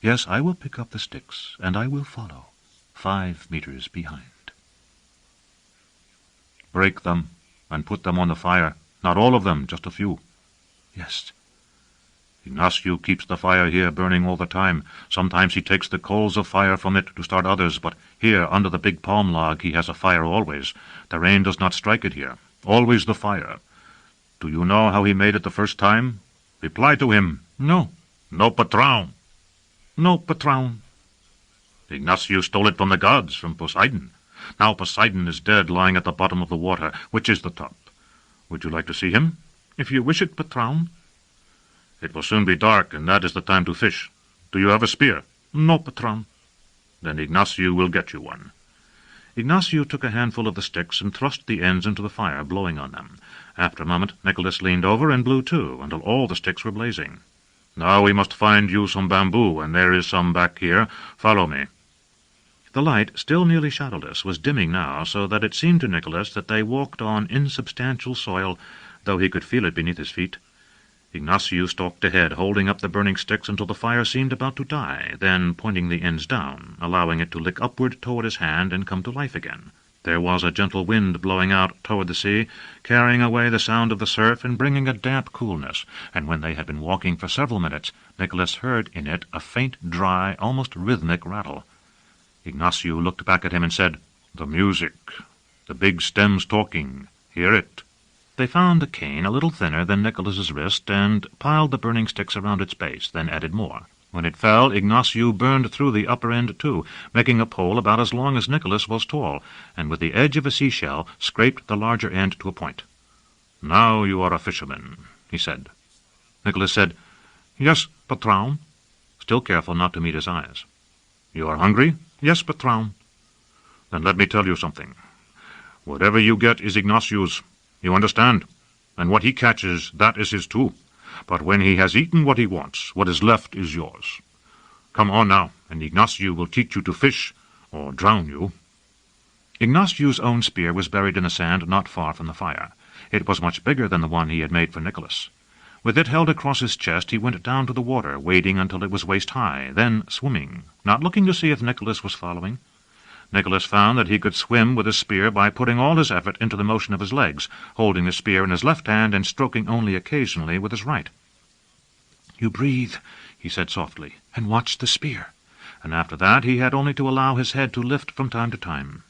Yes, I will pick up the sticks, and I will follow, 5 meters behind. Break them, and put them on the fire. Not all of them, just a few. Yes. Ignacio keeps the fire here burning all the time. Sometimes he takes the coals of fire from it to start others, but here, under the big palm log, he has a fire always. The rain does not strike it here. Always the fire. Do you know how he made it the first time? Reply to him. No. No, patron. No, patron. Ignacio stole it from the gods, from Poseidon. Now Poseidon is dead, lying at the bottom of the water. Which is the top? Would you like to see him? If you wish it, patron. It will soon be dark, and that is the time to fish. Do you have a spear? No, patron. Then Ignacio will get you one. Ignacio took a handful of the sticks and thrust the ends into the fire, blowing on them. After a moment, Nicholas leaned over and blew too, until all the sticks were blazing. Now we must find you some bamboo, and there is some back here. Follow me. The light, still nearly shadowless, was dimming now, so that it seemed to Nicholas that they walked on insubstantial soil, though he could feel it beneath his feet. Ignacio stalked ahead, holding up the burning sticks until the fire seemed about to die, then pointing the ends down, allowing it to lick upward toward his hand and come to life again. There was a gentle wind blowing out toward the sea, carrying away the sound of the surf and bringing a damp coolness, and when they had been walking for several minutes, Nicholas heard in it a faint, dry, almost rhythmic rattle. Ignacio looked back at him and said, "The music. The big stems talking. Hear it." They found a cane a little thinner than Nicholas's wrist and piled the burning sticks around its base, then added more. When it fell, Ignacio burned through the upper end too, making a pole about as long as Nicholas was tall, and with the edge of a seashell scraped the larger end to a point. "Now you are a fisherman," he said. Nicholas said, "Yes, patron," still careful not to meet his eyes. "You are hungry?" "Yes, patron." "Then let me tell you something. Whatever you get is Ignacio's. You understand? And what he catches, that is his too. But when he has eaten what he wants, what is left is yours. Come on now, and Ignacio will teach you to fish, or drown you." Ignacio's own spear was buried in the sand not far from the fire. It was much bigger than the one he had made for Nicholas. With it held across his chest, he went down to the water, wading until it was waist-high, then swimming, not looking to see if Nicholas was following. Nicholas found that he could swim with his spear by putting all his effort into the motion of his legs, holding the spear in his left hand and stroking only occasionally with his right. "You breathe," he said softly, "and watch the spear." And after that he had only to allow his head to lift from time to time.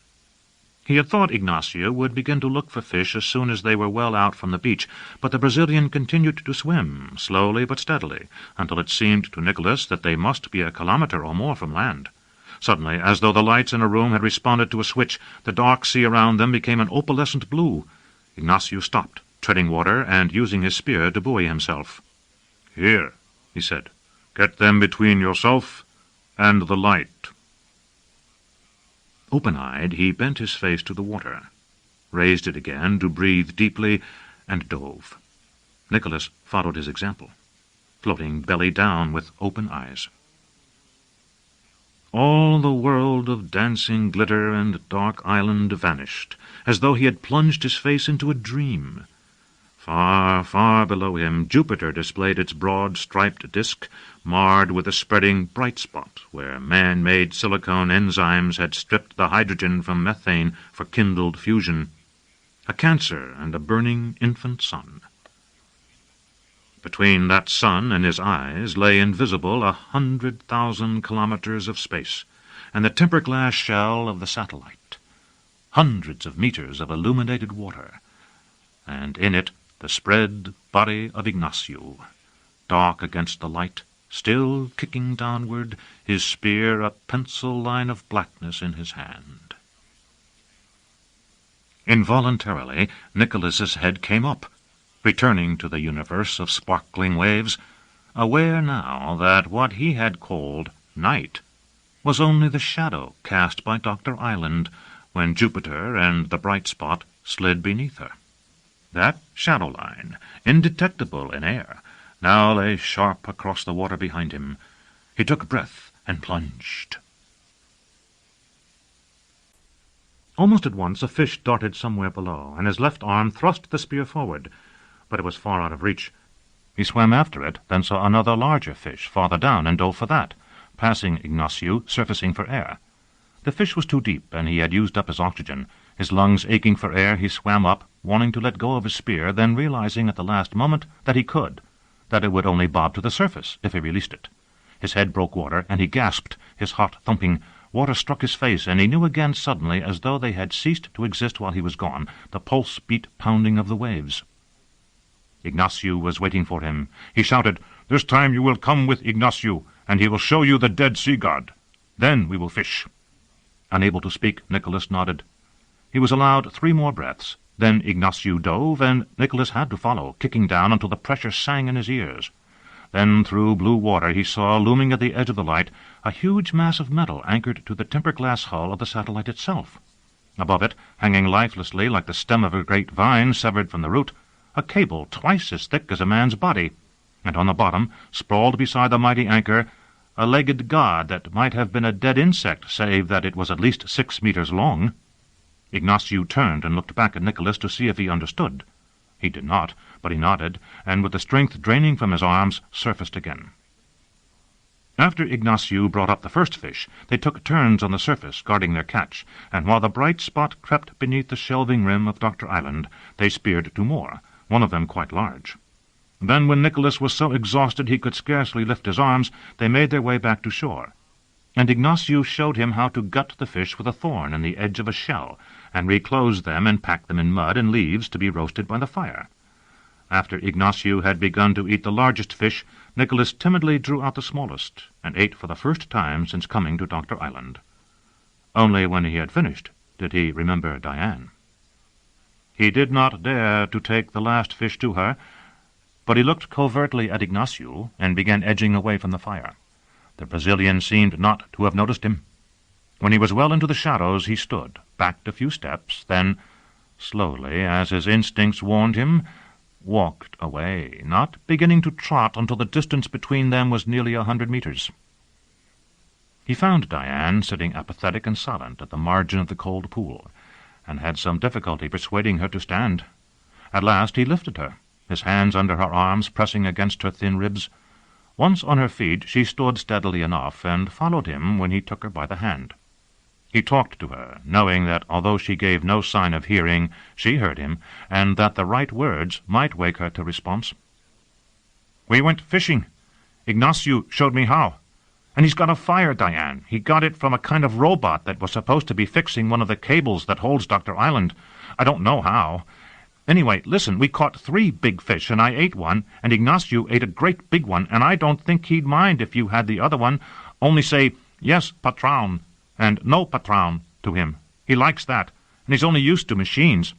He had thought Ignacio would begin to look for fish as soon as they were well out from the beach, but the Brazilian continued to swim, slowly but steadily, until it seemed to Nicholas that they must be a kilometre or more from land. Suddenly, as though the lights in a room had responded to a switch, the dark sea around them became an opalescent blue. Ignacio stopped, treading water and using his spear to buoy himself. "Here," he said, "get them between yourself and the light." Open-eyed, he bent his face to the water, raised it again to breathe deeply, and dove. Nicholas followed his example, floating belly down with open eyes. All the world of dancing glitter and dark island vanished, as though he had plunged his face into a dream. Far, far below him, Jupiter displayed its broad striped disk, marred with a spreading bright spot where man-made silicone enzymes had stripped the hydrogen from methane for kindled fusion. A cancer and a burning infant sun. Between that sun and his eyes lay invisible 100,000 kilometers of space, and the temper-glass shell of the satellite. Hundreds of meters of illuminated water, and in it the spread body of Ignacio, dark against the light, still kicking downward, his spear a pencil line of blackness in his hand. Involuntarily, Nicholas's head came up, returning to the universe of sparkling waves, aware now that what he had called night was only the shadow cast by Dr. Island when Jupiter and the bright spot slid beneath her. That shadow line, indetectable in air, now lay sharp across the water behind him. He took a breath and plunged. Almost at once a fish darted somewhere below, and his left arm thrust the spear forward, but it was far out of reach. He swam after it, then saw another larger fish farther down, and dove for that, passing Ignacio, surfacing for air. The fish was too deep, and he had used up his oxygen. His lungs aching for air, he swam up, wanting to let go of his spear, then realizing at the last moment that he could, that it would only bob to the surface if he released it. His head broke water, and he gasped, his heart thumping. Water struck his face, and he knew again suddenly, as though they had ceased to exist while he was gone, the pulse-beat pounding of the waves. Ignacio was waiting for him. He shouted, "This time you will come with Ignacio, and he will show you the dead sea-god. Then we will fish." Unable to speak, Nicholas nodded. He was allowed 3 more breaths. Then Ignacio dove, and Nicholas had to follow, kicking down until the pressure sang in his ears. Then through blue water he saw, looming at the edge of the light, a huge mass of metal anchored to the tempered-glass hull of the satellite itself. Above it, hanging lifelessly like the stem of a great vine severed from the root, a cable twice as thick as a man's body, and on the bottom, sprawled beside the mighty anchor, a legged god that might have been a dead insect, save that it was at least 6 meters long. Ignacio turned and looked back at Nicholas to see if he understood. He did not, but he nodded, and with the strength draining from his arms, surfaced again. After Ignacio brought up the first fish, they took turns on the surface, guarding their catch, and while the bright spot crept beneath the shelving rim of Dr. Island, they speared 2 more, one of them quite large. Then, when Nicholas was so exhausted he could scarcely lift his arms, they made their way back to shore, and Ignacio showed him how to gut the fish with a thorn in the edge of a shell, and reclose them and pack them in mud and leaves to be roasted by the fire. After Ignacio had begun to eat the largest fish, Nicholas timidly drew out the smallest, and ate for the first time since coming to Dr. Island. Only when he had finished did he remember Diane. He did not dare to take the last fish to her, but he looked covertly at Ignacio and began edging away from the fire. The Brazilian seemed not to have noticed him. When he was well into the shadows, he stood, backed a few steps, then, slowly, as his instincts warned him, walked away, not beginning to trot until the distance between them was nearly 100 meters. He found Diane sitting apathetic and silent at the margin of the cold pool, and had some difficulty persuading her to stand. At last he lifted her, his hands under her arms pressing against her thin ribs. Once on her feet, she stood steadily enough, and followed him when he took her by the hand. He talked to her, knowing that although she gave no sign of hearing, she heard him, and that the right words might wake her to response. "We went fishing. Ignacio showed me how. And he's got a fire, Diane. He got it from a kind of robot that was supposed to be fixing one of the cables that holds Dr. Island. I don't know how. Anyway, listen, we caught 3 big fish, and I ate one, and Ignacio ate a great big one, and I don't think he'd mind if you had the other one. Only say, 'Yes, patron,' and 'No, patron' to him. He likes that, and he's only used to machines.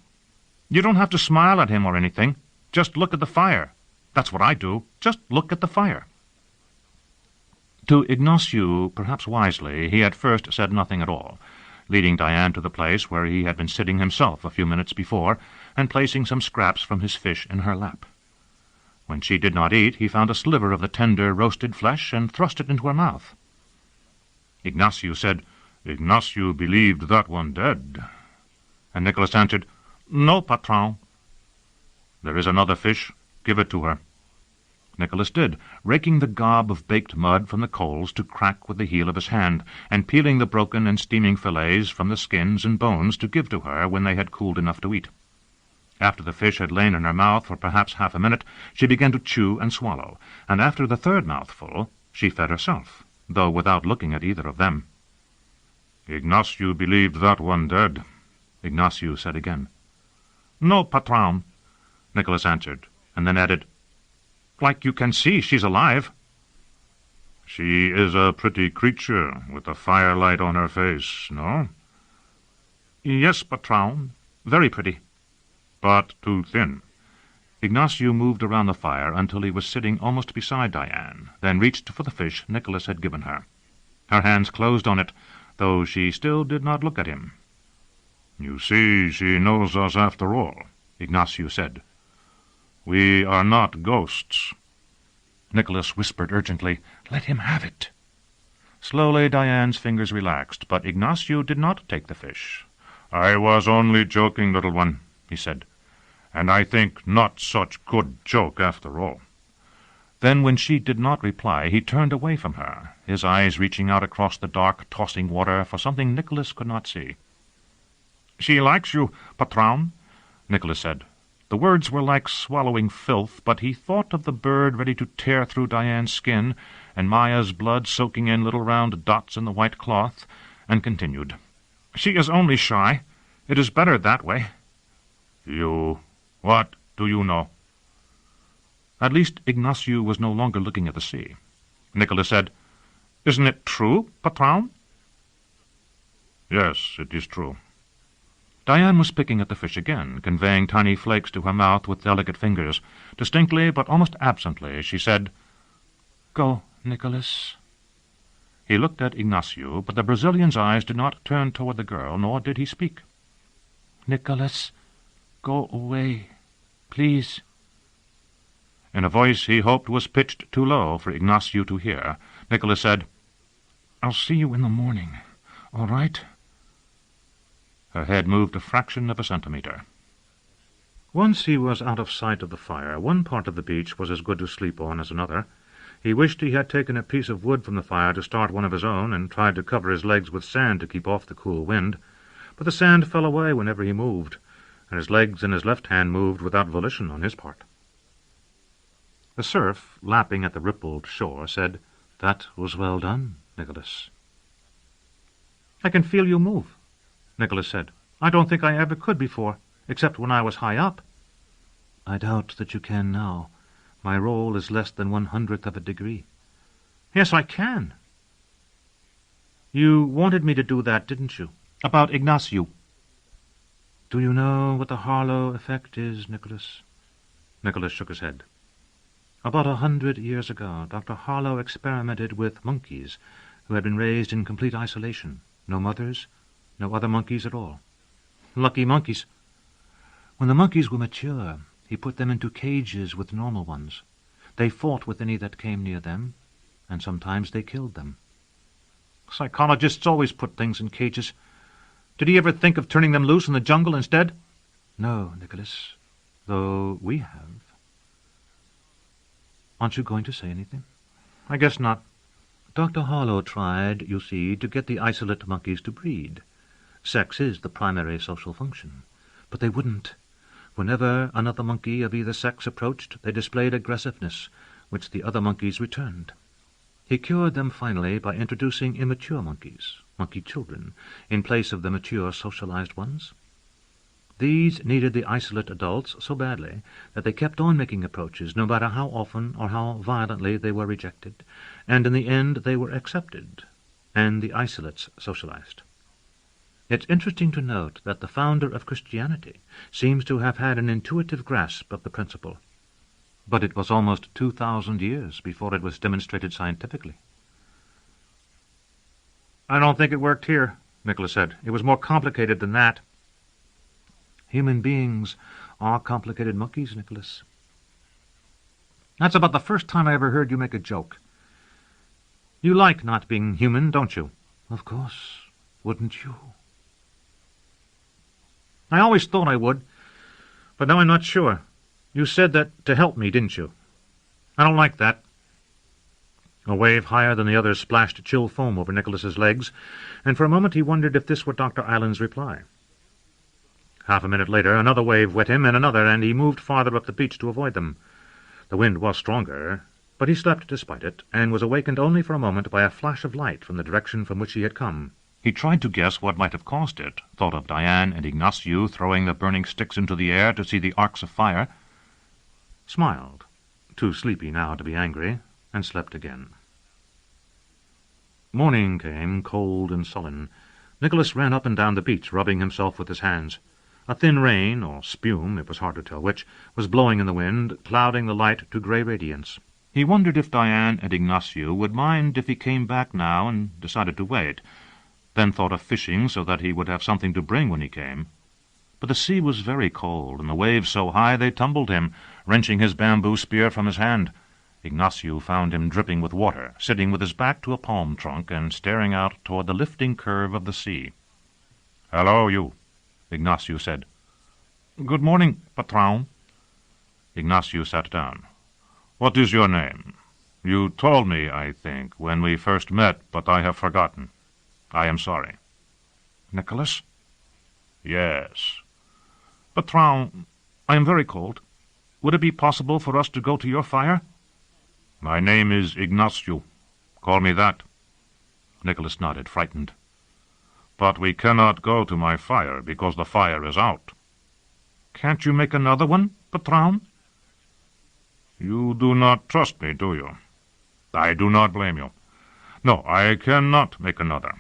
You don't have to smile at him or anything. Just look at the fire. That's what I do. Just look at the fire." To Ignacio, perhaps wisely, he at first said nothing at all, leading Diane to the place where he had been sitting himself a few minutes before, and placing some scraps from his fish in her lap. When she did not eat, he found a sliver of the tender roasted flesh and thrust it into her mouth. Ignacio said, "Ignacio believed that one dead." And Nicholas answered, "No, patron." "There is another fish. Give it to her." Nicholas did, raking the gob of baked mud from the coals to crack with the heel of his hand, and peeling the broken and steaming fillets from the skins and bones to give to her when they had cooled enough to eat. After the fish had lain in her mouth for perhaps half a minute, she began to chew and swallow, and after the 3rd mouthful, she fed herself, though without looking at either of them. "Ignacio believed that one dead," Ignacio said again. "No, patron," Nicholas answered, and then added, "Like you can see, she's alive." "She is a pretty creature, with the firelight on her face, no?" "Yes, patron, very pretty." "But too thin." Ignacio moved around the fire until he was sitting almost beside Diane, then reached for the fish Nicholas had given her. Her hands closed on it, though she still did not look at him. "You see, she knows us after all," Ignacio said. "We are not ghosts." Nicholas whispered urgently, "Let him have it." Slowly Diane's fingers relaxed, but Ignacio did not take the fish. "I was only joking, little one," he said, "and I think not such good joke after all." Then, when she did not reply, he turned away from her, his eyes reaching out across the dark, tossing water for something Nicholas could not see. "She likes you, patron," Nicholas said. The words were like swallowing filth, but he thought of the bird ready to tear through Diane's skin, and Maya's blood soaking in little round dots in the white cloth, and continued, "She is only shy. It is better that way." What do you know?" At least Ignacio was no longer looking at the sea. Nicholas said, "Isn't it true, patron?" "Yes, it is true." Diane was picking at the fish again, conveying tiny flakes to her mouth with delicate fingers. Distinctly, but almost absently, she said, "Go, Nicholas." He looked at Ignacio, but the Brazilian's eyes did not turn toward the girl, nor did he speak. "Nicholas, go away, please." In a voice he hoped was pitched too low for Ignacio to hear, Nicholas said, "I'll see you in the morning, all right?" Her head moved a fraction of a centimeter. Once he was out of sight of the fire, one part of the beach was as good to sleep on as another. He wished he had taken a piece of wood from the fire to start one of his own, and tried to cover his legs with sand to keep off the cool wind. But the sand fell away whenever he moved, and his legs and his left hand moved without volition on his part. The surf, lapping at the rippled shore, said, "That was well done, Nicholas." "I can feel you move," Nicholas said. "I don't think I ever could before, except when I was high up." "I doubt that you can now. My roll is less than 1/100th of a degree." "Yes, I can." "You wanted me to do that, didn't you? About Ignacio." "Do you know what the Harlow effect is, Nicholas?" Nicholas shook his head. "About 100 years ago, Dr. Harlow experimented with monkeys who had been raised in complete isolation. No mothers, no other monkeys at all. Lucky monkeys. When the monkeys were mature, he put them into cages with normal ones. They fought with any that came near them, and sometimes they killed them." "Psychologists always put things in cages. Did he ever think of turning them loose in the jungle instead?" "No, Nicholas, though we have." "Aren't you going to say anything?" "I guess not." "Dr. Harlow tried, you see, to get the isolate monkeys to breed. Sex is the primary social function. But they wouldn't. Whenever another monkey of either sex approached, they displayed aggressiveness, which the other monkeys returned. He cured them finally by introducing immature monkeys, monkey children, in place of the mature socialized ones. These needed the isolate adults so badly that they kept on making approaches, no matter how often or how violently they were rejected, and in the end they were accepted, and the isolates socialized. It's interesting to note that the founder of Christianity seems to have had an intuitive grasp of the principle, but it was almost 2,000 years before it was demonstrated scientifically. "I don't think it worked here," Nicholas said. "It was more complicated than that." "Human beings are complicated monkeys, Nicholas." "That's about the first time I ever heard you make a joke. You like not being human, don't you?" "Of course. Wouldn't you?" "I always thought I would, but now I'm not sure. You said that to help me, didn't you? I don't like that." A wave higher than the others splashed chill foam over Nicholas's legs, and for a moment he wondered if this were Dr. Island's reply. Half a minute later another wave wet him, and another, and he moved farther up the beach to avoid them. The wind was stronger, but he slept despite it, and was awakened only for a moment by a flash of light from the direction from which he had come. He tried to guess what might have caused it, thought of Diane and Ignacio throwing the burning sticks into the air to see the arcs of fire, smiled, too sleepy now to be angry, and slept again. Morning came, cold and sullen. Nicholas ran up and down the beach, rubbing himself with his hands. A thin rain, or spume, it was hard to tell which, was blowing in the wind, clouding the light to grey radiance. He wondered if Diane and Ignacio would mind if he came back now, and decided to wait, then thought of fishing so that he would have something to bring when he came. But the sea was very cold, and the waves so high they tumbled him, wrenching his bamboo spear from his hand. Ignacio found him dripping with water, sitting with his back to a palm trunk and staring out toward the lifting curve of the sea. "Hello, you," Ignacio said. "Good morning, patron." Ignacio sat down. "What is your name? You told me, I think, when we first met, but I have forgotten. I am sorry." "Nicholas?" "Yes." "Patron, I am very cold. Would it be possible for us to go to your fire?" "My name is Ignacio. Call me that." Nicholas nodded, frightened. "But we cannot go to my fire, because the fire is out." "Can't you make another one, patron?" "You do not trust me, do you? I do not blame you. No, I cannot make another.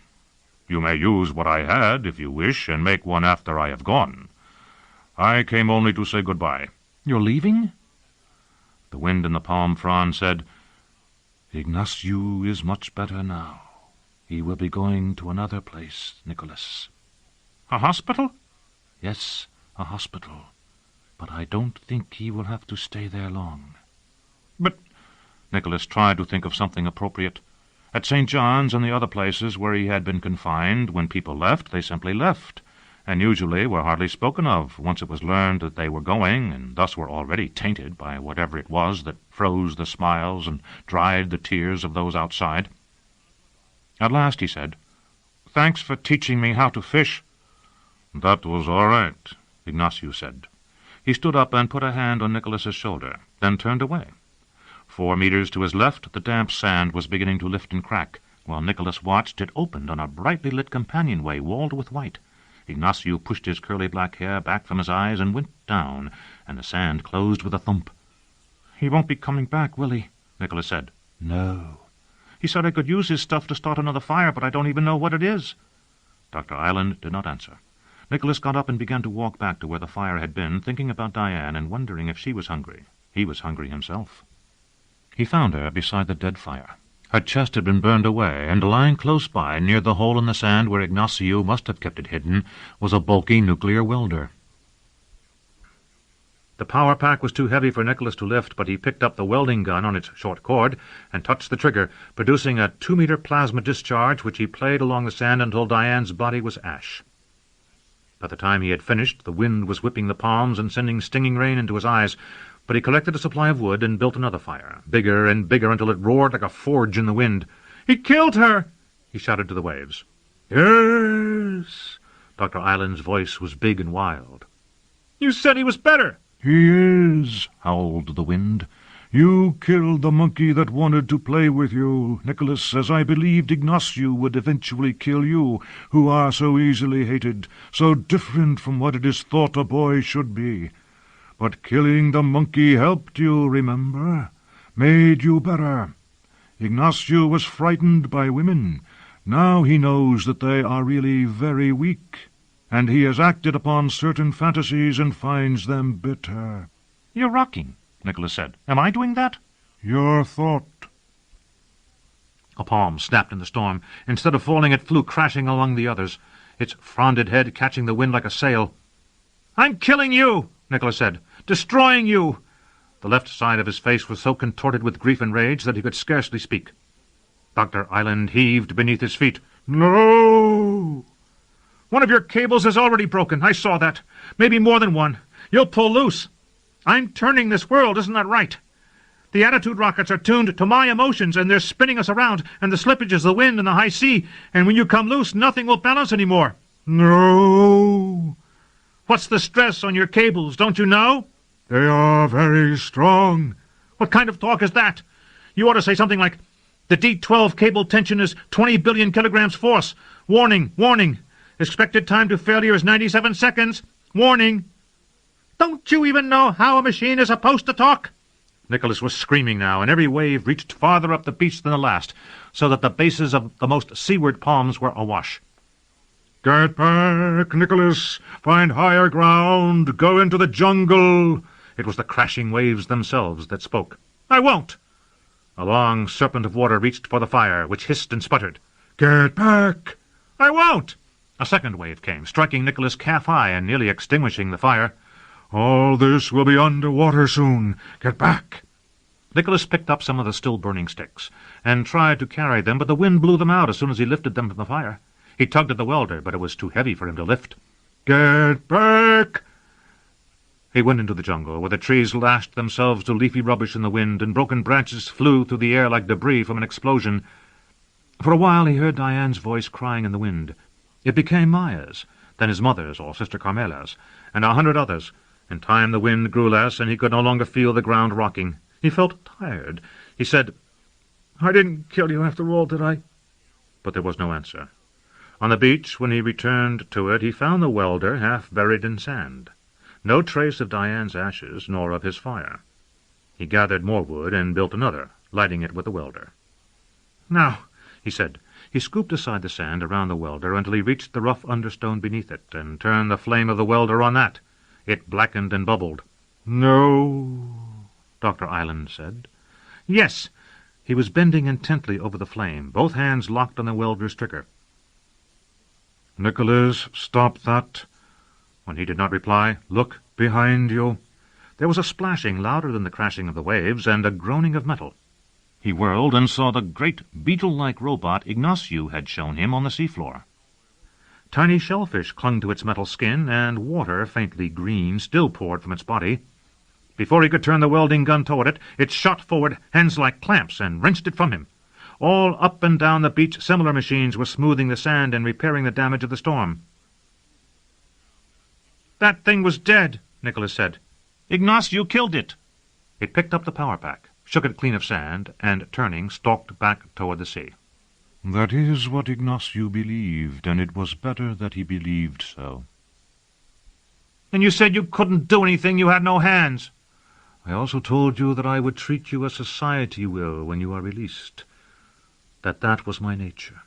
You may use what I had, if you wish, and make one after I have gone. I came only to say goodbye." "You're leaving?" The wind in the palm frond said, "Ignacio is much better now. He will be going to another place, Nicholas." "A hospital?" "Yes, a hospital. But I don't think he will have to stay there long." "But—" Nicholas tried to think of something appropriate. At St. John's and the other places where he had been confined, when people left, they simply left, and usually were hardly spoken of once it was learned that they were going, and thus were already tainted by whatever it was that froze the smiles and dried the tears of those outside. At last he said, "Thanks for teaching me how to fish." "That was all right," Ignacio said. He stood up and put a hand on Nicholas's shoulder, then turned away. 4 meters to his left, the damp sand was beginning to lift and crack. While Nicholas watched, it opened on a brightly lit companionway walled with white. Ignacio pushed his curly black hair back from his eyes and went down, and the sand closed with a thump. "He won't be coming back, will he?" Nicholas said. "No. He said I could use his stuff to start another fire, but I don't even know what it is." Dr. Island did not answer. Nicholas got up and began to walk back to where the fire had been, thinking about Diane and wondering if she was hungry. He was hungry himself. He found her beside the dead fire. Her chest had been burned away, and lying close by, near the hole in the sand where Ignacio must have kept it hidden, was a bulky nuclear welder. The power pack was too heavy for Nicholas to lift, but he picked up the welding gun on its short cord and touched the trigger, producing a 2-meter plasma discharge, which he played along the sand until Diane's body was ash. By the time he had finished, the wind was whipping the palms and sending stinging rain into his eyes, but he collected a supply of wood and built another fire, bigger and bigger until it roared like a forge in the wind. "He killed her!" he shouted to the waves. "Yes!" Dr. Island's voice was big and wild. "You said he was better!" "He is," howled the wind. "You killed the monkey that wanted to play with you, Nicholas, as I believed Ignacio would eventually kill you, who are so easily hated, so different from what it is thought a boy should be. But killing the monkey helped you, remember? Made you better. Ignacio was frightened by women. Now he knows that they are really very weak, and he has acted upon certain fantasies and finds them bitter." "You're rocking," Nicholas said. "Am I doing that?" "Your thought." A palm snapped in the storm. Instead of falling, it flew crashing along the others, its fronded head catching the wind like a sail. "I'm killing you," Nicholas said. "Destroying you." The left side of his face was so contorted with grief and rage that he could scarcely speak. Dr. Island heaved beneath his feet. "No!" "One of your cables is already broken. I saw that. Maybe more than one. You'll pull loose. I'm turning this world, isn't that right? The attitude rockets are tuned to my emotions, and they're spinning us around, and the slippage is the wind and the high sea, and when you come loose, nothing will balance anymore." "No!" "What's the stress on your cables, don't you know?" "They are very strong." "What kind of talk is that? You ought to say something like, 'The D12 cable tension is 20 billion kilograms force. Warning, warning. Expected time to failure is 97 seconds. Warning.' Don't you even know how a machine is supposed to talk?" Nicholas was screaming now, and every wave reached farther up the beach than the last, so that the bases of the most seaward palms were awash. "Get back, Nicholas! Find higher ground! Go into the jungle!" It was the crashing waves themselves that spoke. "I won't!" A long serpent of water reached for the fire, which hissed and sputtered. "Get back!" "I won't!" A second wave came, striking Nicholas calf-high and nearly extinguishing the fire. "All this will be under water soon. Get back!" Nicholas picked up some of the still-burning sticks and tried to carry them, but the wind blew them out as soon as he lifted them from the fire. He tugged at the welder, but it was too heavy for him to lift. "Get back!" He went into the jungle, where the trees lashed themselves to leafy rubbish in the wind, and broken branches flew through the air like debris from an explosion. For a while he heard Diane's voice crying in the wind. It became Maya's, then his mother's or Sister Carmela's, and 100 others. In time the wind grew less, and he could no longer feel the ground rocking. He felt tired. He said, "I didn't kill you after all, did I?" But there was no answer. On the beach, when he returned to it, he found the welder half buried in sand. No trace of Diane's ashes, nor of his fire. He gathered more wood and built another, lighting it with the welder. "Now," he said. He scooped aside the sand around the welder until he reached the rough understone beneath it, and turned the flame of the welder on that. It blackened and bubbled. "No," Dr. Island said. "Yes." He was bending intently over the flame, both hands locked on the welder's trigger. "Nicholas, stop that." When he did not reply, "Look behind you." There was a splashing louder than the crashing of the waves, and a groaning of metal. He whirled and saw the great beetle-like robot Ignacio had shown him on the seafloor. Tiny shellfish clung to its metal skin, and water, faintly green, still poured from its body. Before he could turn the welding gun toward it, it shot forward, hands like clamps, and wrenched it from him. All up and down the beach similar machines were smoothing the sand and repairing the damage of the storm. "That thing was dead," Nicholas said. "Ignacio killed it." It picked up the power pack, shook it clean of sand, and, turning, stalked back toward the sea. "That is what Ignacio believed, and it was better that he believed so." "And you said you couldn't do anything, you had no hands." "I also told you that I would treat you as society will when you are released. That was my nature.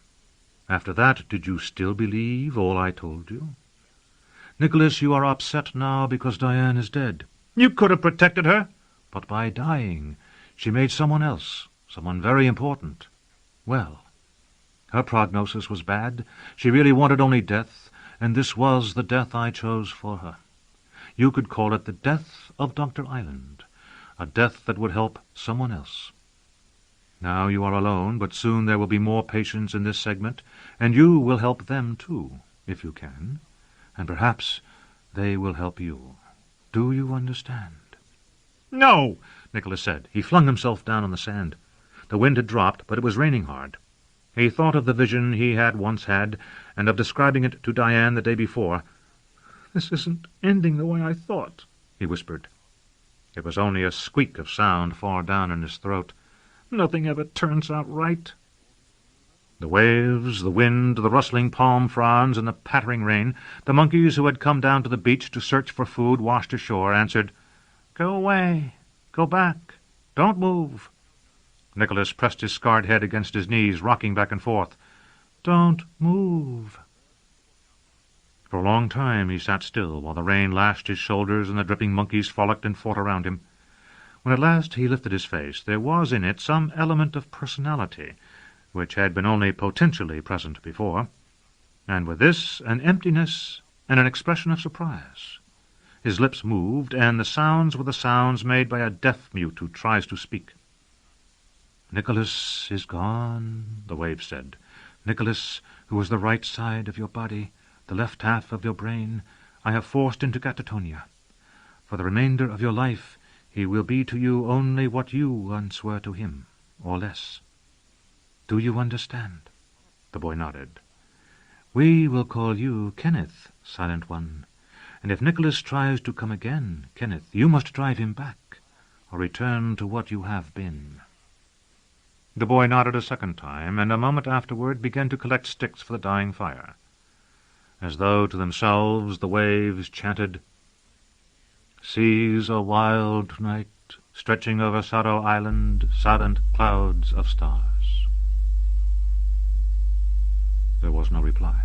After that, did you still believe all I told you? Nicholas, you are upset now because Diane is dead. You could have protected her." But by dying, she made someone else, someone very important, well. Her prognosis was bad. She really wanted only death, and this was the death I chose for her. You could call it the death of Dr. Island, a death that would help someone else. Now you are alone, but soon there will be more patients in this segment, and you will help them too, if you can, and perhaps they will help you. Do you understand?" "No," Nicholas said. He flung himself down on the sand. The wind had dropped, but it was raining hard. He thought of the vision he had once had, and of describing it to Diane the day before. "This isn't ending the way I thought," he whispered. It was only a squeak of sound far down in his throat. "Nothing ever turns out right." The waves, the wind, the rustling palm fronds, and the pattering rain, the monkeys who had come down to the beach to search for food washed ashore, answered, "Go away. Go back. Don't move." Nicholas pressed his scarred head against his knees, rocking back and forth. "Don't move." For a long time he sat still, while the rain lashed his shoulders and the dripping monkeys frolicked and fought around him. When at last he lifted his face, there was in it some element of personality, which had been only potentially present before, and with this an emptiness and an expression of surprise. His lips moved, and the sounds were the sounds made by a deaf-mute who tries to speak. "Nicholas is gone," the wave said. "Nicholas, who was the right side of your body, the left half of your brain, I have forced into catatonia. For the remainder of your life he will be to you only what you once were to him, or less. Do you understand?" The boy nodded. "We will call you Kenneth, Silent One, and if Nicholas tries to come again, Kenneth, you must drive him back, or return to what you have been." The boy nodded a second time, and a moment afterward began to collect sticks for the dying fire. As though to themselves the waves chanted, "Seas are wild tonight, stretching over Sorrow Island, silent clouds of stars." There was no reply.